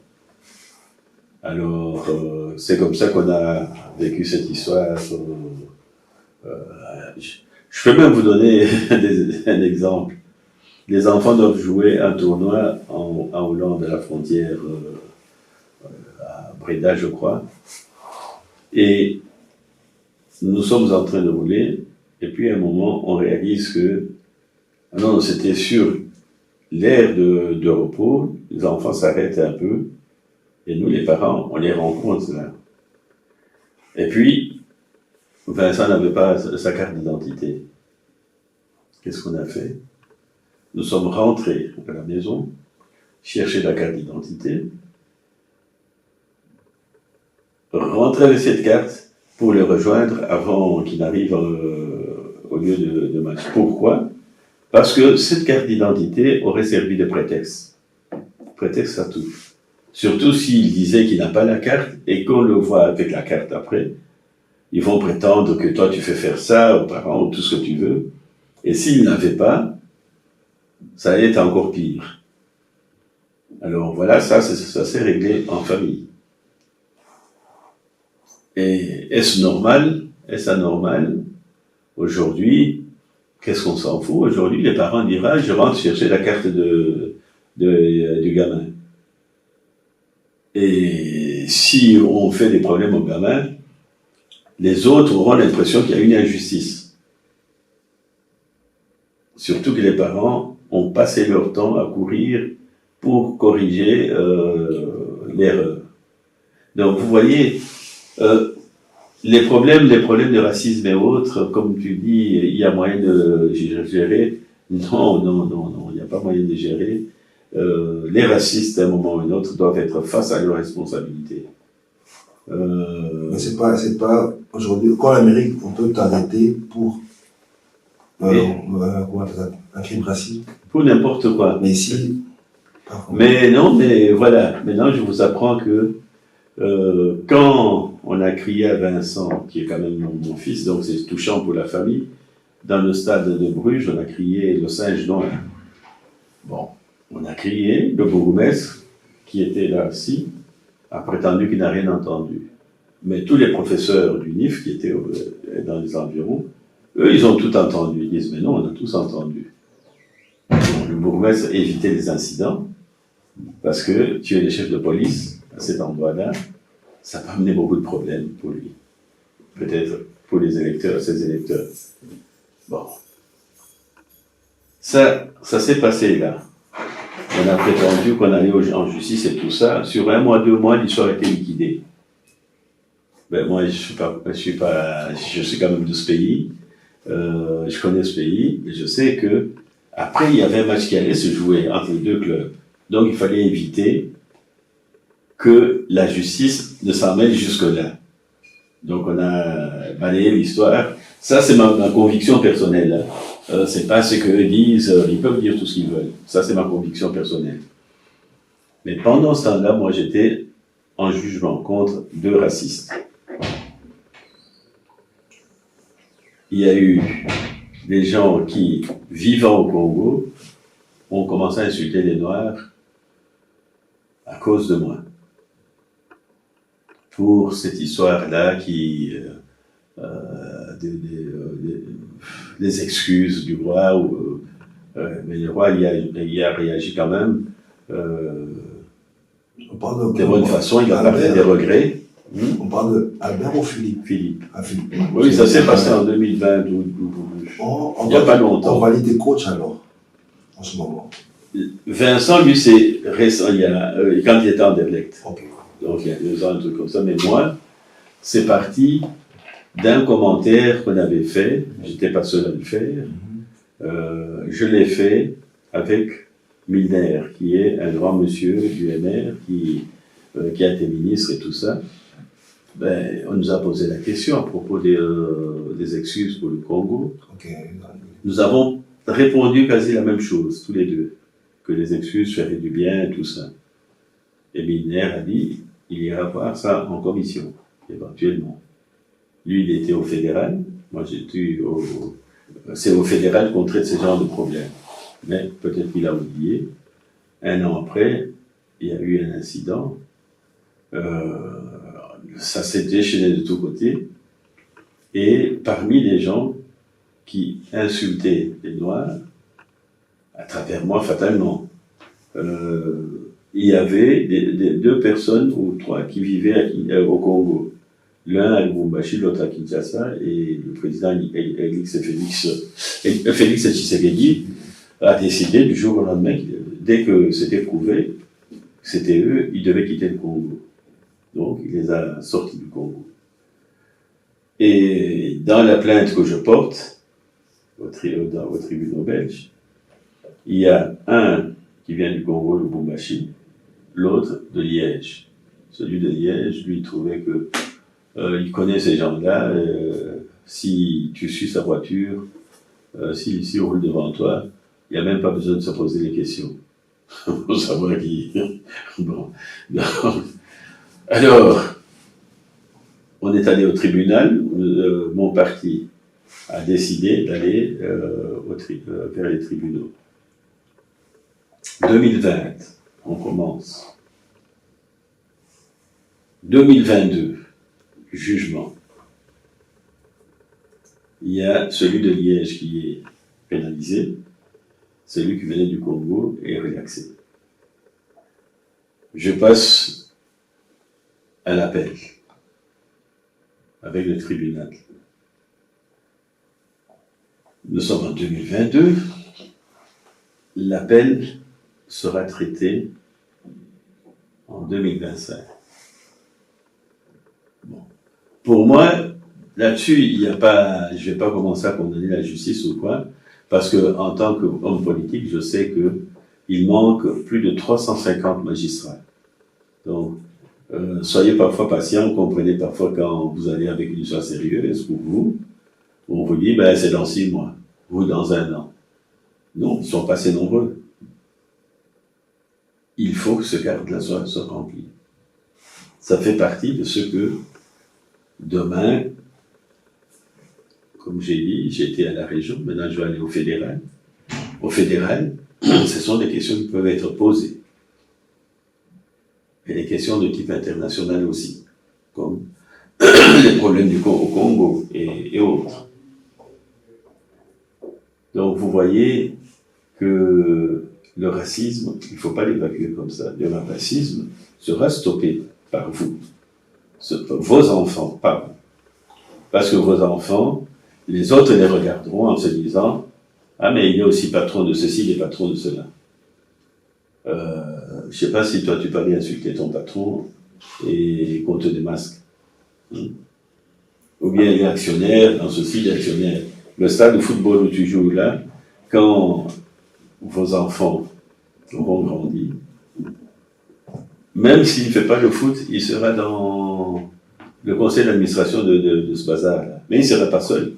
Alors, c'est comme ça qu'on a vécu cette histoire. Je peux même vous donner un exemple. Les enfants doivent jouer un tournoi en Hollande, à la frontière, à Breda, je crois. Et nous sommes en train de rouler, et puis à un moment, on réalise que, non, c'était sur l'aire de repos, les enfants s'arrêtent un peu, et nous, les parents, on les rencontre là. Et puis, Vincent n'avait pas sa carte d'identité. Qu'est-ce qu'on a fait? Nous sommes rentrés à la maison, chercher la carte d'identité, rentrer avec cette carte pour le rejoindre avant qu'il n'arrive au lieu de match. Pourquoi? Parce que cette carte d'identité aurait servi de prétexte. Prétexte à tout. Surtout s'il disait qu'il n'a pas la carte et qu'on le voit avec la carte après, ils vont prétendre que toi tu fais faire ça aux parents ou tout ce que tu veux. Et s'il n'avait pas, ça allait être encore pire. Alors voilà, ça s'est réglé en famille. Et est-ce normal? Est-ce anormal? Aujourd'hui, qu'est-ce qu'on s'en fout? Aujourd'hui, les parents diront, je rentre chercher la carte du gamin. Et si on fait des problèmes au gamin, les autres auront l'impression qu'il y a une injustice. Surtout que les parents ont passé leur temps à courir pour corriger l'erreur. Donc vous voyez, les problèmes de racisme et autres, comme tu dis, il y a moyen de gérer. Non, il n'y a pas moyen de gérer. Les racistes, à un moment ou à un autre, doivent être face à leurs responsabilités. Mais c'est pas aujourd'hui. Quand en Amérique, on peut t'arrêter pour un crime raciste. Pour n'importe quoi. Mais ici. Mais non, mais voilà. Maintenant, je vous apprends que quand on a crié à Vincent, qui est quand même mon fils, donc c'est touchant pour la famille, dans le stade de Bruges, on a crié le singe noir. Bon, on a crié, le bourgmestre, qui était là aussi, a prétendu qu'il n'a rien entendu. Mais tous les professeurs du NIF qui étaient dans les environs, eux, ils ont tout entendu. Ils disent, mais non, on a tous entendu. Bon, le bourgmestre évitait les incidents, parce que tuer les chefs de police à cet endroit-là, ça peut amener beaucoup de problèmes pour lui. Peut-être pour les électeurs, ses électeurs. Bon. Ça s'est passé là. On a prétendu qu'on allait en justice et tout ça. Sur 1 mois, 2 mois, l'histoire a été liquidée. Ben, moi, je suis quand même de ce pays. Je connais ce pays. Et je sais que après, il y avait un match qui allait se jouer entre les deux clubs. Donc, il fallait éviter que la justice ne s'en mêle jusque-là. Donc, on a balayé l'histoire. Ça, c'est ma conviction personnelle. C'est pas ce qu'eux disent. Ils peuvent dire tout ce qu'ils veulent. Ça, c'est ma conviction personnelle. Mais pendant ce temps-là, moi, j'étais en jugement contre 2 racistes. Il y a eu des gens qui, vivant au Congo, ont commencé à insulter les Noirs à cause de moi. Pour cette histoire-là des excuses du roi, mais le roi il a réagi quand même de bonne façon, il n'a pas fait des regrets. On parle d'Albert ou Philippe? Philippe. Ah, Philippe. Oui, ça s'est passé en 2020, il n'y a pas longtemps. On valide des coachs alors, en ce moment. Vincent, lui, c'est récent, quand il était en Anderlecht. Okay. Donc il y a 2 ans, un truc comme ça. Mais moi, c'est parti d'un commentaire qu'on avait fait. J'étais pas seul à le faire. Je l'ai fait avec Milner, qui est un grand monsieur du MR, qui a été ministre et tout ça. Ben, on nous a posé la question à propos des excuses pour le Congo. Okay. Nous avons répondu quasi la même chose, tous les deux. que les excuses feraient du bien, tout ça. Et Milner a dit, il ira voir ça en commission, éventuellement. Lui, il était au fédéral, moi j'étais c'est au fédéral qu'on traite ce genre de problème. Mais peut-être qu'il a oublié. Un an après, il y a eu un incident. Ça s'est déchaîné de tous côtés. Et parmi les gens qui insultaient les Noirs, à travers moi fatalement, il y avait deux personnes ou trois qui vivaient au Congo. L'un à Lubumbashi, l'autre à Kinshasa, et le président Félix Tshisekedi a décidé du jour au lendemain, dès que c'était prouvé, c'était eux, ils devaient quitter le Congo. Donc il les a sortis du Congo. Et dans la plainte que je porte, au tribunal belge, il y a un qui vient du Congo, Lubumbashi, l'autre de Liège. Celui de Liège, lui, trouvait que il connaît ces gens-là. Si tu suis sa voiture, s'il roule devant toi, il n'y a même pas besoin de se poser les questions. Pour savoir qui. Bon. Donc, alors, on est allé au tribunal. Mon parti a décidé d'aller vers les tribunaux. 2020, on commence. 2022, jugement. Il y a celui de Liège qui est pénalisé, celui qui venait du Congo est relaxé. Je passe à l'appel avec le tribunal. Nous sommes en 2022, l'appel sera traité en 2025. Bon. Pour moi, là-dessus, il n'y a pas, je ne vais pas commencer à condamner la justice ou quoi, parce que en tant qu'homme politique, je sais qu'il manque plus de 350 magistrats. Donc, soyez parfois patient, comprenez parfois quand vous allez avec une histoire sérieuse pour vous, on vous dit, ben, c'est dans 6 mois, ou dans 1 an. Non, ils ne sont pas assez nombreux. Il faut que ce cadre-là soit rempli. Ça fait partie de ce que, demain, comme j'ai dit, j'étais à la région, maintenant je vais aller au fédéral. Au fédéral, ce sont des questions qui peuvent être posées. Et des questions de type international aussi, comme les problèmes au Congo et autres. Donc vous voyez que le racisme, il ne faut pas l'évacuer comme ça. Le racisme sera stoppé par vous, vos enfants, pas vous. Parce que vos enfants, les autres les regarderont en se disant « Ah, mais il est aussi patron de ceci, il est patron de cela. » Je ne sais pas si toi tu peux aller insulter ton patron et qu'on te démasque. Ou bien il est actionnaire, dans ceci il est actionnaire. Le stade de football où tu joues là, quand vos enfants auront grandi, même s'il ne fait pas le foot, il sera dans le conseil d'administration de ce bazar-là. Mais il ne sera pas seul.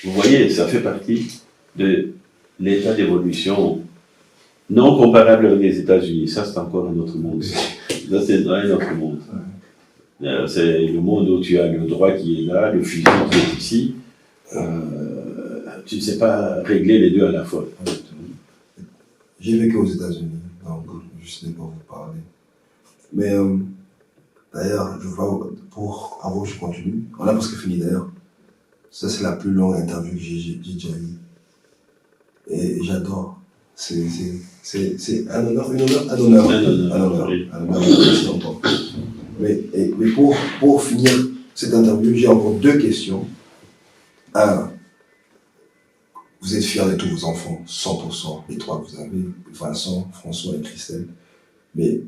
Vous voyez, ça fait partie de l'état d'évolution non comparable avec les États-Unis. Ça, c'est encore un autre monde. Ça, c'est un autre monde. C'est le monde où tu as le droit qui est là, le fusil qui est ici. Tu ne sais pas régler les deux à la fois. J'ai vécu aux États-Unis, donc je sais de quoi vous parlez. Mais d'ailleurs, je vois, avant que je continue, on a presque fini d'ailleurs. Ça, c'est la plus longue interview que j'ai déjà eue. Et j'adore. C'est un honneur, un honneur. Merci longtemps. Mais pour finir cette interview, j'ai encore 2 questions. 1, vous êtes fiers de tous vos enfants, 100%, les 3 que vous avez, Vincent, François et Christelle. Mais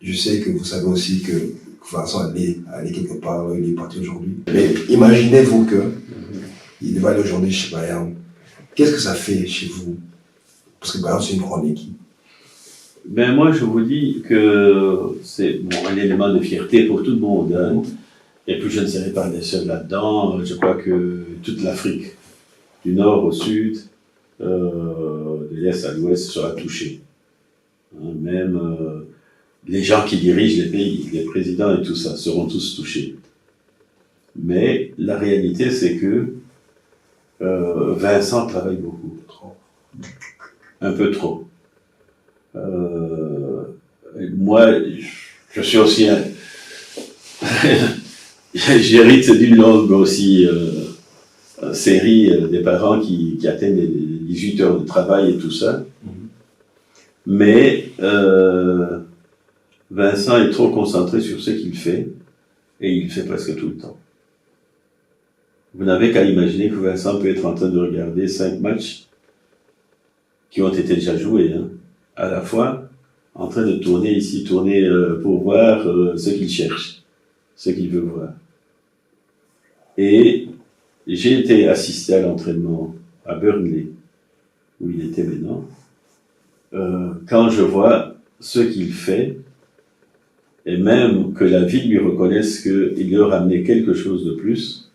je sais que vous savez aussi que Vincent allait quelque part, il est parti aujourd'hui. Mais imaginez-vous il va aller aujourd'hui chez Bayern. Qu'est-ce que ça fait chez vous? Parce que Bayern, c'est une grande équipe. Ben moi, je vous dis que c'est un élément de fierté pour tout le monde. Hein. Et puis, je ne serai pas les seuls là-dedans. Je crois que toute l'Afrique, du nord au sud, de l'Est à l'Ouest sera touché. Hein, même les gens qui dirigent les pays, les présidents et tout ça, seront tous touchés. Mais la réalité, c'est que Vincent travaille beaucoup. Un peu trop. Moi, je suis aussi j'hérite d'une longue aussi série des parents qui atteignent les 18 heures de travail et tout ça. Mais Vincent est trop concentré sur ce qu'il fait et il le fait presque tout le temps. Vous n'avez qu'à imaginer que Vincent peut être en train de regarder 5 matchs qui ont été déjà joués, hein, à la fois, en train de tourner ici, tourner pour voir ce qu'il cherche, ce qu'il veut voir. Et j'ai été assisté à l'entraînement à Burnley, où il était maintenant. Quand je vois ce qu'il fait, et même que la ville lui reconnaisse qu'il leur a amené quelque chose de plus,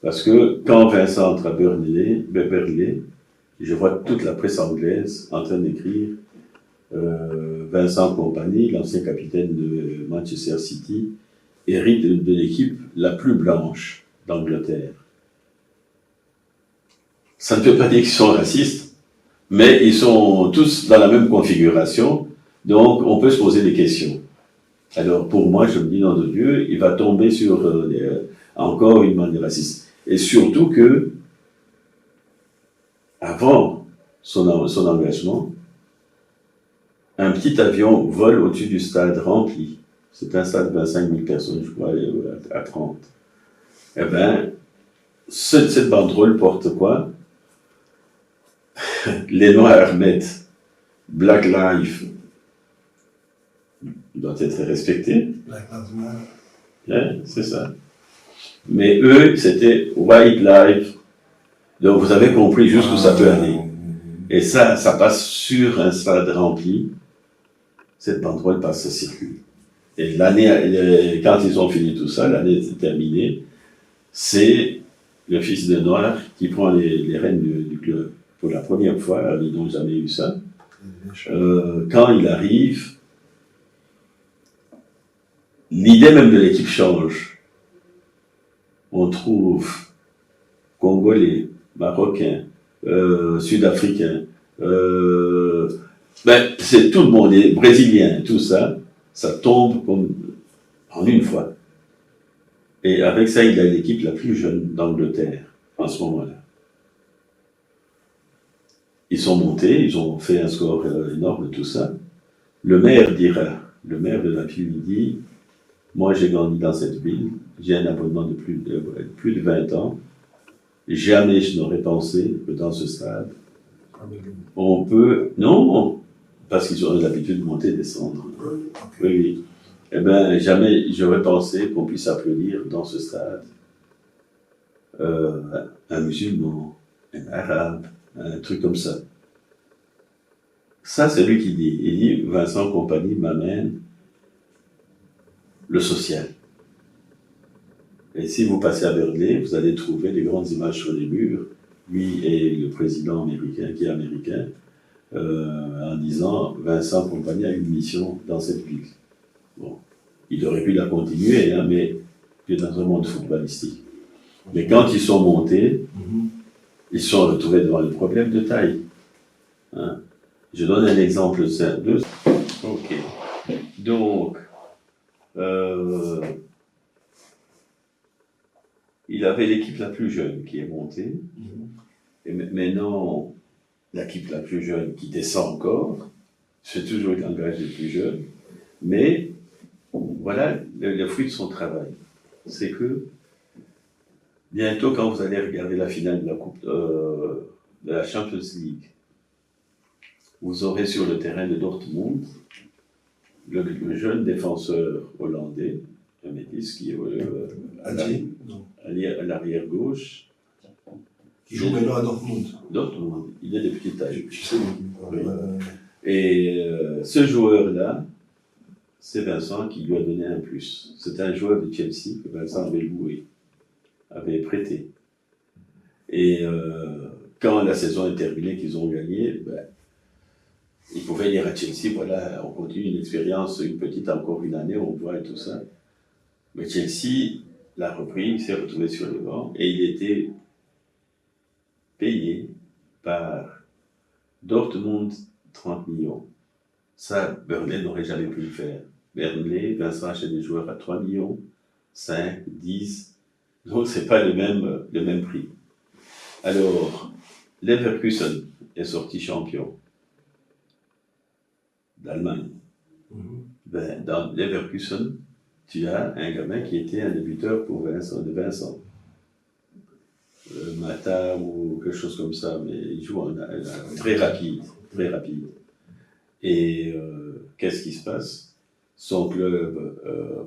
parce que quand Vincent entre à Burnley, je vois toute la presse anglaise en train d'écrire Vincent Kompany, l'ancien capitaine de Manchester City, hérite de l'équipe la plus blanche d'Angleterre. Ça ne veut pas dire qu'ils sont racistes, mais ils sont tous dans la même configuration, donc on peut se poser des questions. Alors pour moi, je me dis, nom de Dieu, il va tomber sur encore une manière raciste. Et surtout que, avant son engagement, un petit avion vole au-dessus du stade rempli. C'est un stade de 25 000 personnes, je crois, à 30. Eh bien, cette banderole porte quoi? Les Noirs mettent Black Lives doit être respecté. Black Lives Matter. Yeah, c'est ça. Mais eux, c'était White Lives. Donc vous avez compris jusqu'où ça peut aller. Et ça passe sur un stade rempli. Cette banderole passe, circule. Et l'année, quand ils ont fini tout ça, l'année est terminée, c'est le fils de Noir qui prend les rênes du club. Pour la première fois, ils n'ont jamais eu ça. Quand il arrive, l'idée même de l'équipe change. On trouve Congolais, Marocains, Sud-Africains, c'est tout le monde, les Brésiliens, tout ça, ça tombe comme en une fois. Et avec ça, il a l'équipe la plus jeune d'Angleterre, en ce moment-là. Ils sont montés, ils ont fait un score énorme, tout ça. Le maire de la ville, il dit, moi j'ai grandi dans cette ville, j'ai un abonnement de plus de 20 ans, jamais je n'aurais pensé que dans ce stade, on peut... Non, parce qu'ils ont l'habitude de monter et descendre. Oui. Eh bien, jamais j'aurais pensé qu'on puisse applaudir dans ce stade un musulman, un arabe, un truc comme ça. Ça, c'est lui qui dit. Il dit, Vincent Kompany m'amène le social. Et si vous passez à Burnley, vous allez trouver des grandes images sur les murs. Lui et le président américain, qui est américain, en disant, Vincent Kompany a une mission dans cette ville. Bon, il aurait pu la continuer, hein, mais il est dans un monde footballistique. Mais quand ils sont montés, ils se sont retrouvés devant les problèmes de taille. Hein. Je donne un exemple simple. Ok. Donc, il avait l'équipe la plus jeune qui est montée. Et maintenant, l'équipe la plus jeune qui descend encore. C'est toujours le langage des plus jeunes. Mais, voilà le fruit de son travail. C'est que, bientôt, quand vous allez regarder la finale de la Coupe de la Champions League, vous aurez sur le terrain de Dortmund le jeune défenseur hollandais, un métis qui est à l'arrière gauche. Qui joue maintenant à Dortmund. Dortmund, il est de petite taille. Je sais. Oui. Et ce joueur-là, c'est Vincent qui lui a donné un plus. C'est un joueur de Chelsea que Vincent avait loué, avait prêté. Et quand la saison est terminée, qu'ils ont gagné, ben, ils pouvaient dire à Chelsea, voilà, on continue une expérience, une petite, encore une année, on voit et tout ça. Mais Chelsea l'a repris, il s'est retrouvé sur le banc et il était payé par Dortmund 30 millions. Ça, Burnley n'aurait jamais pu le faire. Burnley, Vincent achète des joueurs à 3 millions, 5, 10, donc c'est pas le même prix. Alors, Leverkusen est sorti champion d'Allemagne. Ben, dans Leverkusen, tu as un gamin qui était un débuteur pour Vincent, de Vincent. Mata ou quelque chose comme ça, mais il joue très rapide, très rapide. Et qu'est-ce qui se passe? Son club,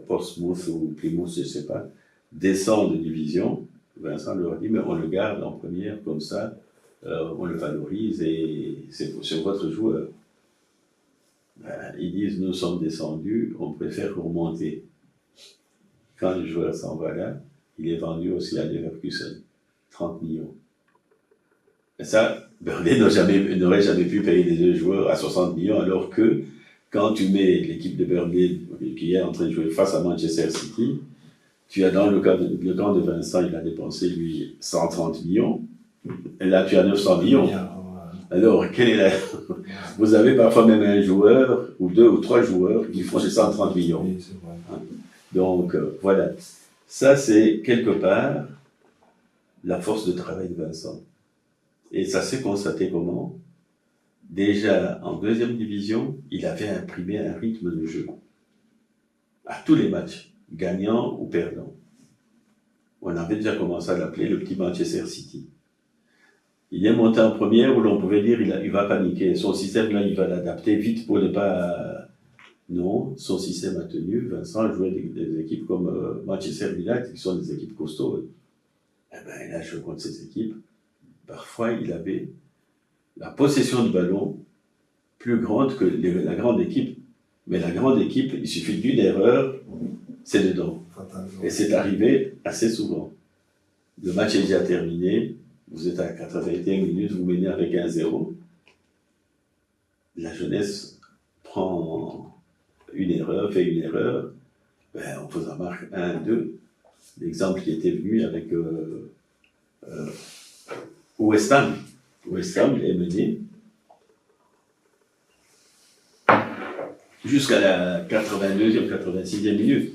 Portsmouth ou Plymouth, je ne sais pas, descend de division. Vincent leur dit, mais on le garde en première, comme ça, on le valorise et c'est votre joueur. Ben, ils disent, nous sommes descendus, on préfère remonter. Quand le joueur s'en va là, il est vendu aussi à Leverkusen, 30 millions. Et ça, Burnley n'aurait jamais pu payer les deux joueurs à 60 millions, alors que quand tu mets l'équipe de Burnley qui est en train de jouer face à Manchester City, tu as dans le camp de Vincent, il a dépensé lui 130 millions, et là tu as 900 millions. Alors, quelle est la... Vous avez parfois même un joueur, ou deux ou trois joueurs, qui font ces 130 millions. Oui, c'est vrai. Donc, voilà. Ça, c'est quelque part la force de travail de Vincent. Et ça s'est constaté comment? Déjà, en deuxième division, il avait imprimé un rythme de jeu. À tous les matchs, gagnants ou perdants. On avait déjà commencé à l'appeler le petit Manchester City. Il est monté en première où l'on pouvait dire il va paniquer. Son système, là, il va l'adapter vite pour ne pas... Non, son système a tenu. Vincent jouait des équipes comme Manchester United, qui sont des équipes costauds. Eh ben, il a joué contre ces équipes. Parfois, il avait la possession du ballon plus grande que la grande équipe. Mais la grande équipe, il suffit d'une erreur, c'est dedans. Et c'est arrivé assez souvent. Le match est déjà terminé. Vous êtes à 81 minutes, vous menez avec 1-0. La jeunesse prend une erreur, fait une erreur. Ben, on vous en marque 1-2. L'exemple qui était venu avec West Ham. West Ham est mené jusqu'à la 82e, 86e minute.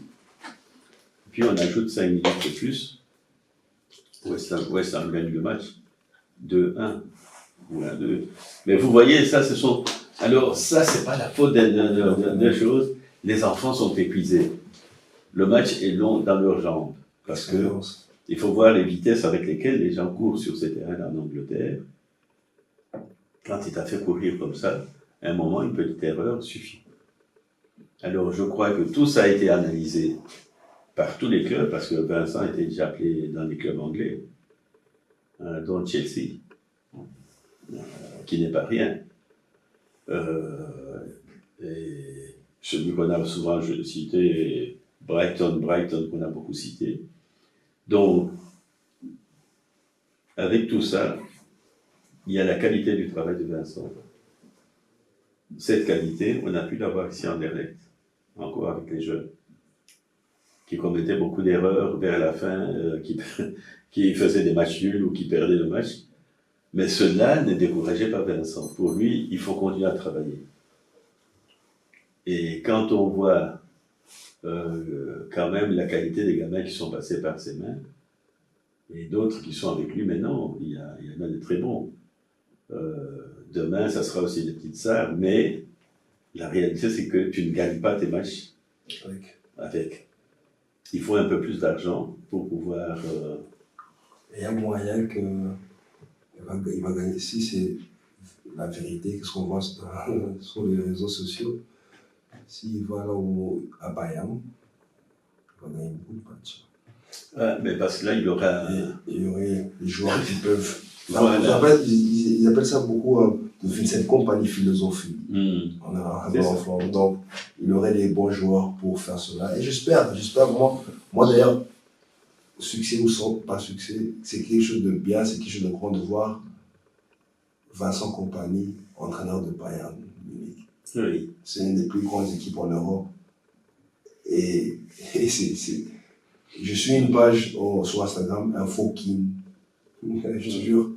Puis on ajoute 5 minutes de plus. West Ham gagne le match 2-1 ou 1-2. Mais vous voyez, ça, ce sont... Alors, ça, c'est pas la faute de choses. Les enfants sont épuisés. Le match est long dans leurs jambes. Parce que il faut voir les vitesses avec lesquelles les gens courent sur ces terrains en Angleterre. Quand il t'a fait courir comme ça, à un moment, une petite erreur suffit. Alors, je crois que tout ça a été analysé par tous les clubs, parce que Vincent était déjà appelé dans les clubs anglais, dont Chelsea, qui n'est pas rien. Et celui qu'on a souvent cité, Brighton qu'on a beaucoup cité. Donc, avec tout ça, il y a la qualité du travail de Vincent. Cette qualité, on a pu l'avoir ici en Anderlecht, encore avec les jeunes, qui commettaient beaucoup d'erreurs vers la fin, qui faisaient des matchs nuls ou qui perdaient le match. Mais cela ne décourageait pas Vincent. Pour lui, il faut continuer à travailler. Et quand on voit quand même la qualité des gamins qui sont passés par ses mains, et d'autres qui sont avec lui maintenant, il y en a de très bons. Demain, ça sera aussi des petites sœurs, mais la réalité, c'est que tu ne gagnes pas tes matchs avec. Il faut un peu plus d'argent pour pouvoir... Il y a moyen qu'il va gagner. Si c'est la vérité, qu'est-ce qu'on voit sur les réseaux sociaux, s'il va là à Bayern, il va gagner beaucoup de matchs. Ah, mais parce que là, il y aura... Il y aurait des joueurs qui peuvent... Voilà. Ils appellent ça beaucoup de Vincent Kompany philosophie. On a un enfant. Donc, il y aurait des bons joueurs pour faire cela. Et j'espère vraiment. Moi d'ailleurs, succès ou sans pas succès, c'est quelque chose de bien, c'est quelque chose de grand de voir Vincent Kompany, entraîneur de Bayern Munich. Oui. C'est une des plus grandes équipes en Europe. Et je suis une page sur Instagram, InfoKing. Je te jure,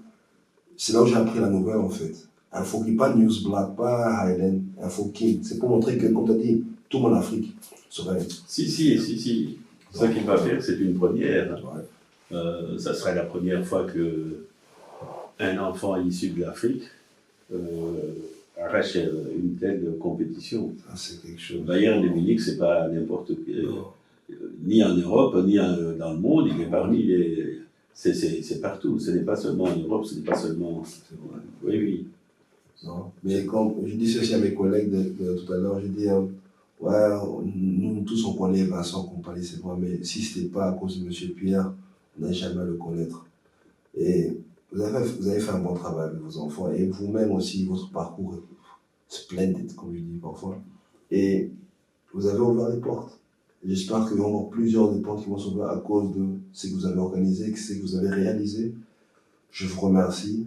c'est là où j'ai appris la nouvelle en fait. InfoKing, pas Newsblad, pas Highland, InfoKing. C'est pour montrer que, comme tu as dit, tout mon Afrique serait. Si. Ce qu'il va faire, c'est une première. Ouais. Ça serait la première fois que un enfant issu de l'Afrique arrache une telle compétition. Ça, c'est quelque chose. Bayern de Munich, c'est pas n'importe qui. Non. Ni en Europe, ni dans le monde, il est parmi les. C'est partout. Ce n'est pas seulement en Europe, ce n'est pas seulement. C'est vrai. Oui. Non. Mais comme je dis ceci à mes collègues de tout à l'heure, je dis, ouais, nous tous on connaît Vincent Kompany, c'est vrai, mais si ce n'était pas à cause de M. Pierre, on n'allait jamais à le connaître. Et vous avez fait un bon travail avec vos enfants, et vous-même aussi, votre parcours est splendide, comme je dis parfois. Et vous avez ouvert des portes. J'espère qu'il y aura plusieurs des portes qui vont s'ouvrir à cause de ce que vous avez organisé, ce que vous avez réalisé. Je vous remercie.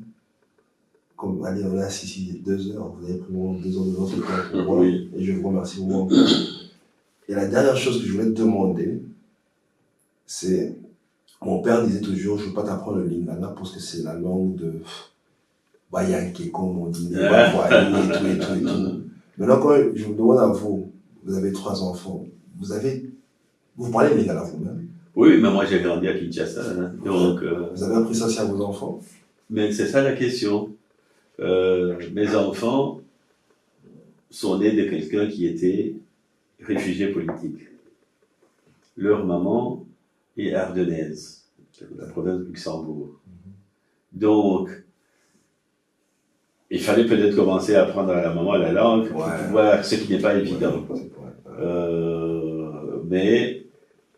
Comme, allez, on est assis ici 2 heures, vous avez pris vraiment 2 heures de votre temps pour moi, Oui. et je vous remercie vraiment. Et la dernière chose que je voulais te demander, c'est, mon père disait toujours, je ne veux pas t'apprendre le lingala parce que c'est la langue de Bayanké, comme on dit, les Bavois, et tout. Maintenant, quand je vous demande à vous, vous avez 3 enfants, vous parlez lingala vous-même? Oui, mais moi j'ai grandi à Kinshasa, hein, donc. Vous avez appris ça aussi à vos enfants? Mais c'est ça la question. Mes enfants sont nés de quelqu'un qui était réfugié politique. Leur maman est ardennaise, la province de Luxembourg. Donc, il fallait peut-être commencer à apprendre à la maman la langue pour pouvoir, ce qui n'est pas évident. Mais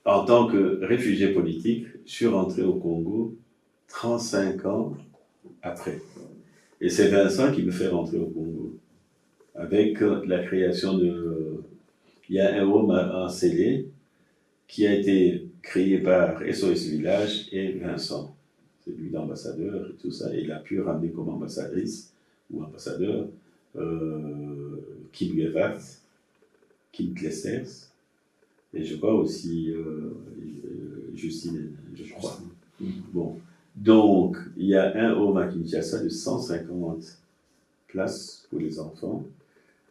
en tant que réfugié politique, je suis rentré au Congo 35 ans après. Et c'est Vincent qui me fait rentrer au Congo. Avec la création de. Il y a un home en Célé qui a été créé par SOS Village et Vincent. C'est lui l'ambassadeur et tout ça. Et il a pu ramener comme ambassadrice ou ambassadeur Kim Gewart, Kim Klessers, et je crois aussi Justine, je crois. Bon. Donc, il y a un home à Kinshasa de 150 places pour les enfants,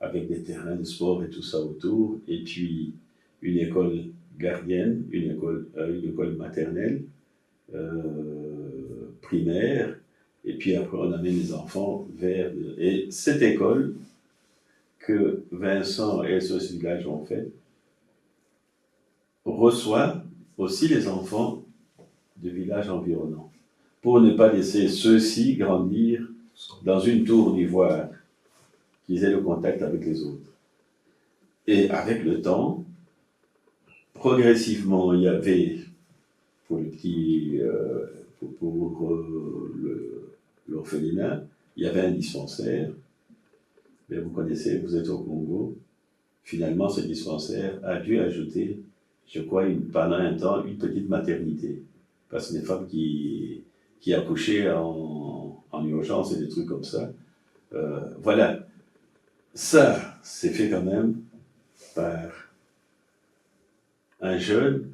avec des terrains de sport et tout ça autour, et puis une école gardienne, une école maternelle, primaire, et puis après on amène les enfants vers... Et cette école que Vincent et SOS Village ont fait reçoit aussi les enfants de villages environnants, pour ne pas laisser ceux-ci grandir dans une tour d'ivoire, qu'ils aient le contact avec les autres. Et avec le temps, progressivement, il y avait, pour le petit, pour l'orphelinat, il y avait un dispensaire. Mais vous connaissez, vous êtes au Congo. Finalement, ce dispensaire a dû ajouter, je crois, pendant un temps, une petite maternité. Parce que des femmes qui accouchaient en urgence et des trucs comme ça. Voilà. Ça, c'est fait quand même par un jeune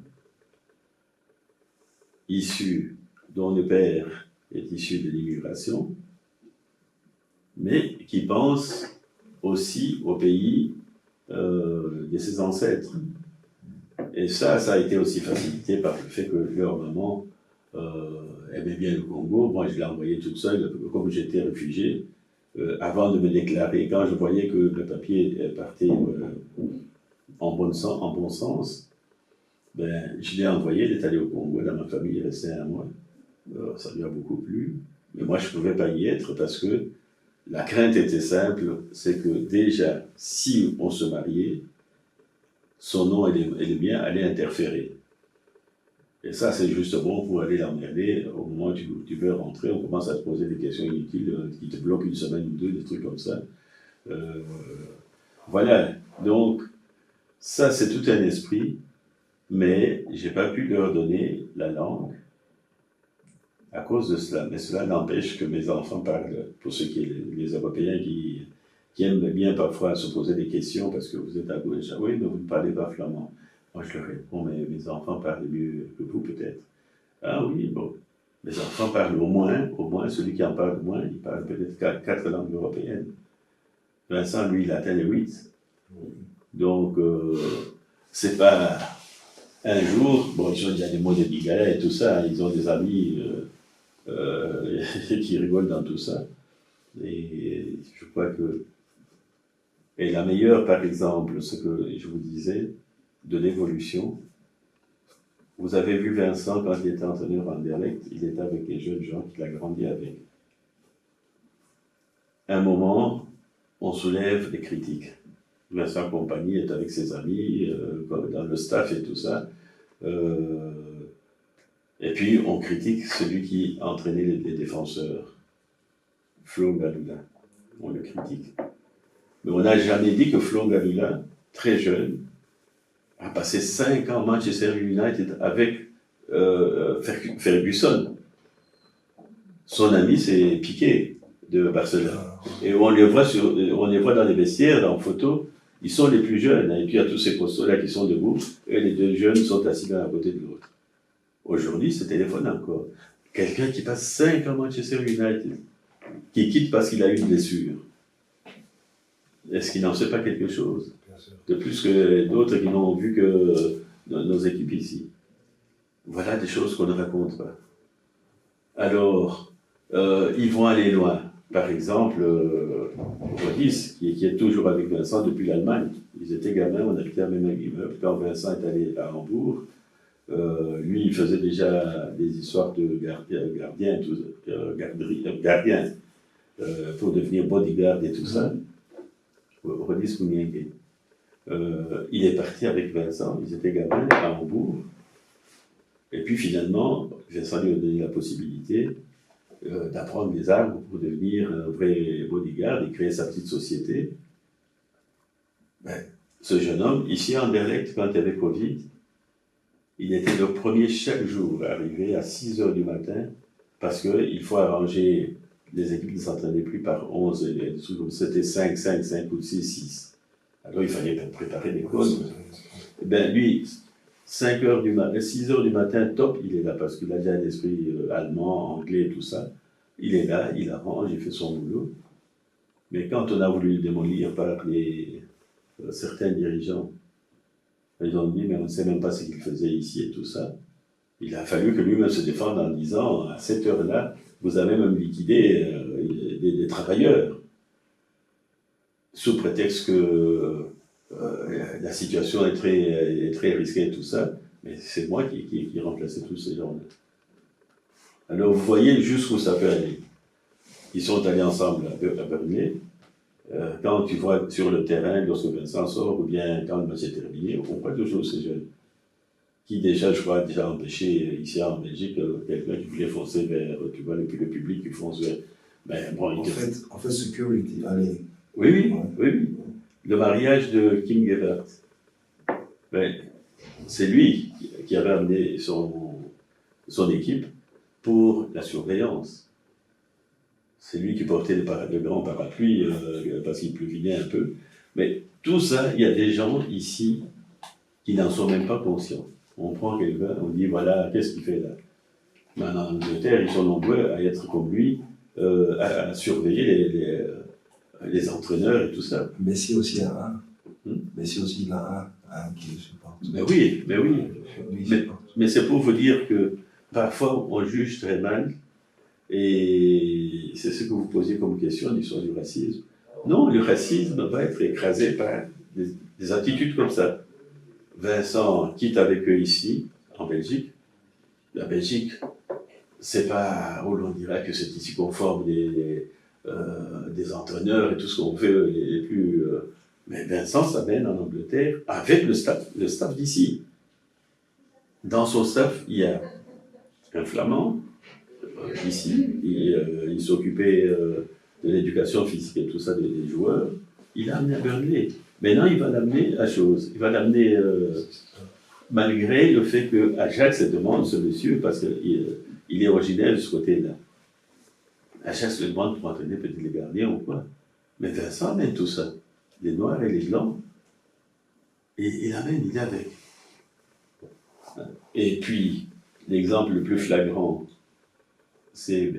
dont le père est issu de l'immigration, mais qui pense aussi au pays de ses ancêtres. Et ça a été aussi facilité par le fait que leur maman aimait bien le Congo. Moi, je l'ai envoyée toute seule, comme j'étais réfugié, avant de me déclarer. Quand je voyais que le papier partait en bon sens, ben, je l'ai envoyée, elle est allée au Congo, là, ma famille est restée un mois. Ça lui a beaucoup plu. Mais moi, je ne pouvais pas y être parce que la crainte était simple, c'est que déjà, si on se mariait, son nom et le mien allaient interférer. Et ça, c'est juste bon pour aller l'emmerder. Au moment où tu veux rentrer, on commence à te poser des questions inutiles qui te bloquent une semaine ou deux, des trucs comme ça. Voilà. Donc, ça, c'est tout un esprit, mais je n'ai pas pu leur donner la langue à cause de cela. Mais cela n'empêche que mes enfants parlent, pour ceux qui les Européens qui aiment bien parfois se poser des questions parce que vous êtes à gauche. Ah oui, mais vous ne parlez pas flamand. Moi, je leur réponds, mais mes enfants parlent mieux que vous, peut-être. Ah oui, bon. Mes enfants parlent au moins, celui qui en parle le moins, il parle peut-être 4 langues européennes. Vincent, lui, il atteint les 8. Donc, c'est pas un jour, bon, ils ont déjà des mots de bigarre et tout ça, ils ont des amis qui rigolent dans tout ça. Et je crois que. Et la meilleure, par exemple, ce que je vous disais, de l'évolution, vous avez vu Vincent quand il était entraîneur en dialecte, il était avec les jeunes gens qu'il a grandi avec. À un moment, on soulève des critiques. Vincent Compagnie est avec ses amis, dans le staff et tout ça. Et puis, on critique celui qui entraînait les défenseurs, Flo Galula. On le critique. Mais on n'a jamais dit que Flo Galula, très jeune, a passé 5 ans à Manchester United avec Ferguson. Son ami, c'est Piqué de Barcelone. Et on les voit dans les vestiaires, dans photos, ils sont les plus jeunes. Et puis il y a tous ces costauds-là qui sont debout, et les 2 jeunes sont assis l'un à côté de l'autre. Aujourd'hui, c'est téléphone encore. Quelqu'un qui passe 5 ans à Manchester United, qui quitte parce qu'il a eu une blessure. Est-ce qu'il n'en sait pas quelque chose? De plus que d'autres qui n'ont vu que nos équipes ici. Voilà des choses qu'on ne raconte pas. Alors, ils vont aller loin. Par exemple, Rodis, qui est toujours avec Vincent depuis l'Allemagne. Ils étaient gamins, on habitait à même immeuble. Quand Vincent est allé à Hambourg, lui, il faisait déjà des histoires de gardiens pour devenir bodyguard et tout ça. Rodis Mouniengue. Il est parti avec Vincent, ils étaient gamins à Hambourg. Et puis finalement, Vincent lui a donné la possibilité d'apprendre les armes pour devenir un vrai bodyguard et créer sa petite société. Ben, ce jeune homme, ici en Anderlecht, quand il y avait Covid, il était le premier chaque jour à arriver à 6 h du matin parce qu'il faut arranger, les équipes ne s'entraînaient plus par 11, c'était 5 ou 6. Alors il fallait préparer des causes. Eh bien lui, 6 h du matin, top, il est là parce qu'il a déjà un esprit allemand, anglais, tout ça. Il est là, il arrange, il fait son boulot. Mais quand on a voulu le démolir par certains dirigeants, ils ont dit, mais on ne sait même pas ce qu'il faisait ici et tout ça. Il a fallu que lui-même se défende en disant, à cette heure-là, vous avez même liquidé des travailleurs, sous prétexte que la situation est très risquée et tout ça, mais c'est moi qui remplaçais tous ces gens-là. Alors vous voyez jusqu'où ça peut aller. Ils sont allés ensemble à Burnley. Quand tu vois sur le terrain, lorsque Vincent sort, ou bien quand le match est terminé, on voit toujours ces jeunes qui déjà, je crois, déjà empêché ici en Belgique, quelqu'un qui voulait foncer vers, tu vois, le public qui fonce vers... Ben, bon, en fait, security, allez. Oui. Le mariage de Kim Gebhardt, ben, c'est lui qui avait amené son équipe pour la surveillance. C'est lui qui portait le grand parapluie parce qu'il pleuvinait un peu. Mais tout ça, il y a des gens ici qui n'en sont même pas conscients. On prend quelqu'un, on dit voilà, qu'est-ce qu'il fait là? Mais en Angleterre, ils sont nombreux à être comme lui, à surveiller les entraîneurs et tout ça. Messi aussi a un. Messi aussi, il a un qui le supporte. Mais oui. Mais c'est pour vous dire que parfois, on juge très mal. Et c'est ce que vous posez comme question, l'histoire du racisme. Non, le racisme va être écrasé par des attitudes comme ça. Vincent quitte avec eux ici, en Belgique. La Belgique, c'est pas où l'on dira que c'est ici qu'on forme des entraîneurs et tout ce qu'on fait les plus... mais Vincent s'amène en Angleterre avec le staff d'ici. Dans son staff, il y a un Flamand, ici, il s'occupait de l'éducation physique et tout ça des joueurs. Il l'a amené à Burnley. Maintenant, il va l'amener à chose. Il va l'amener malgré le fait que Ajax demande ce monsieur, parce qu'il il est originaire de ce côté-là. À chaque fois, je demande pour entraîner peut-être les gardiens ou quoi. Mais Vincent amène tout ça. Les noirs et les blancs. Et il amène, il est avec. Et puis, l'exemple le plus flagrant, c'est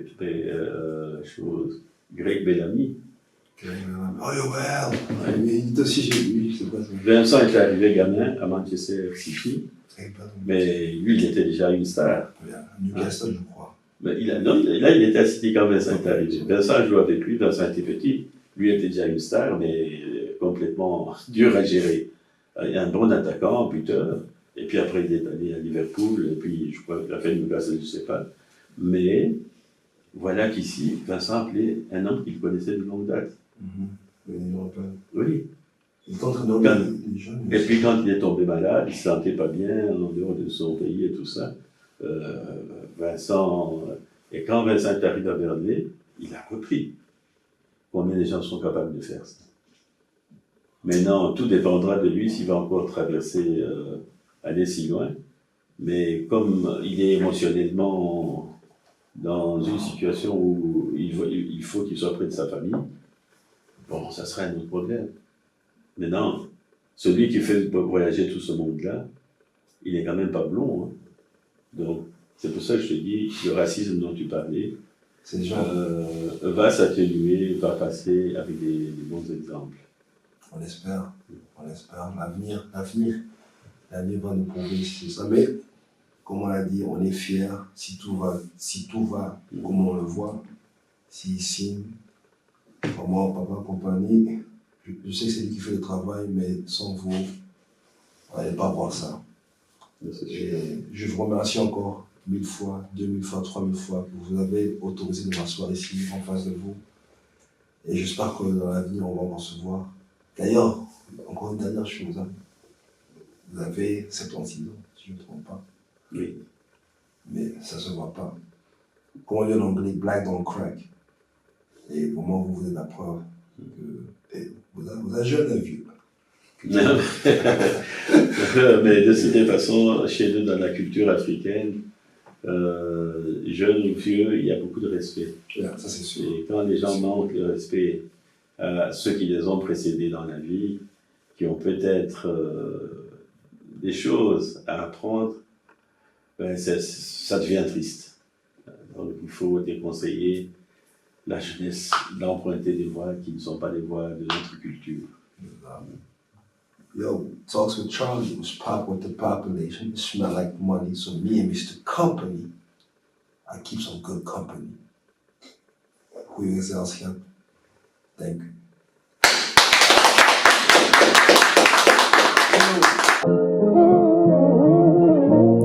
Greg Bellamy. Oh, Yoel! Il est aussi chez lui, je sais pas. Vincent était arrivé gamin à Manchester City, mais lui, il était déjà une star. Newcastle, je crois. Mais il était à City quand Vincent est arrivé. Vincent jouait avec lui, Vincent était petit. Lui était déjà une star, mais complètement dur à gérer. Un bon attaquant, buteur. Et puis après, il est allé à Liverpool, et puis je crois qu'il a fait Newcastle, je ne sais pas. Mais voilà qu'ici, Vincent appelait un homme qu'il connaissait de longue date. Oui. Il est entraîneur des jeunes. Et puis quand il est tombé malade, il ne se sentait pas bien en dehors de son pays et tout ça. Vincent, et quand Vincent est arrivé à Burnley, il a repris. Combien de gens sont capables de faire ça? Maintenant, tout dépendra de lui s'il va encore traverser, aller si loin. Mais comme il est émotionnellement dans une situation où il faut qu'il soit près de sa famille, bon, ça serait un autre problème. Maintenant, celui qui fait voyager tout ce monde-là, il n'est quand même pas blond. Hein. Donc, c'est pour ça que je te dis, le racisme dont tu parlais va s'atténuer, va passer avec des bons exemples. On espère. L'avenir va nous prouver c'est ça. Mais, comme on l'a dit, on est fiers si tout va comme on le voit. S'il signe, maman, papa, compagnie, je sais que c'est lui qui fait le travail, mais sans vous, on n'allait pas voir ça. Et je vous remercie encore 1000 fois, 2000 fois, 3000 fois que vous avez autorisé de m'asseoir ici en face de vous. Et j'espère que dans l'avenir, on va encore se voir. D'ailleurs, encore une dernière chose, hein. Vous avez 76 ans, si je ne me trompe pas. Oui. Mais ça ne se voit pas. Comme on dit en anglais, black don't crack. Et pour moi, vous êtes la preuve que vous êtes jeune et vieux. Mais de cette façon, chez nous, dans la culture africaine, jeunes ou vieux, il y a beaucoup de respect. Yeah, ça c'est sûr. Et quand les gens manquent le respect à ceux qui les ont précédés dans la vie, qui ont peut-être des choses à apprendre, ben ça devient triste. Donc il faut déconseiller la jeunesse d'emprunter des voies qui ne sont pas les voies de notre culture. Yo, Talks with Charlie was pop with the population. It smelled like money, so me and Mr. Company, I keep some good company. Goeie gezelschap. Thank you.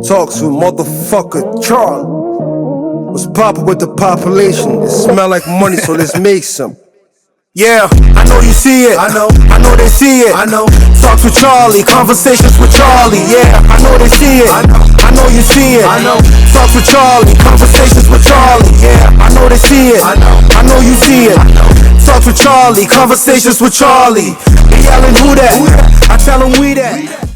Talks with motherfucker Charlie. Was poppin' with the population. It smell like money, so let's make some. Yeah, I know you see it. I know they see it. I know. Talks with Charlie, conversations with Charlie. Yeah, I know they see it. I know you see it. I know. Talks with Charlie, conversations with Charlie. Yeah, I know they see it. I know you see it. Talks with Charlie, conversations with Charlie. They yelling who that? I tell them we that.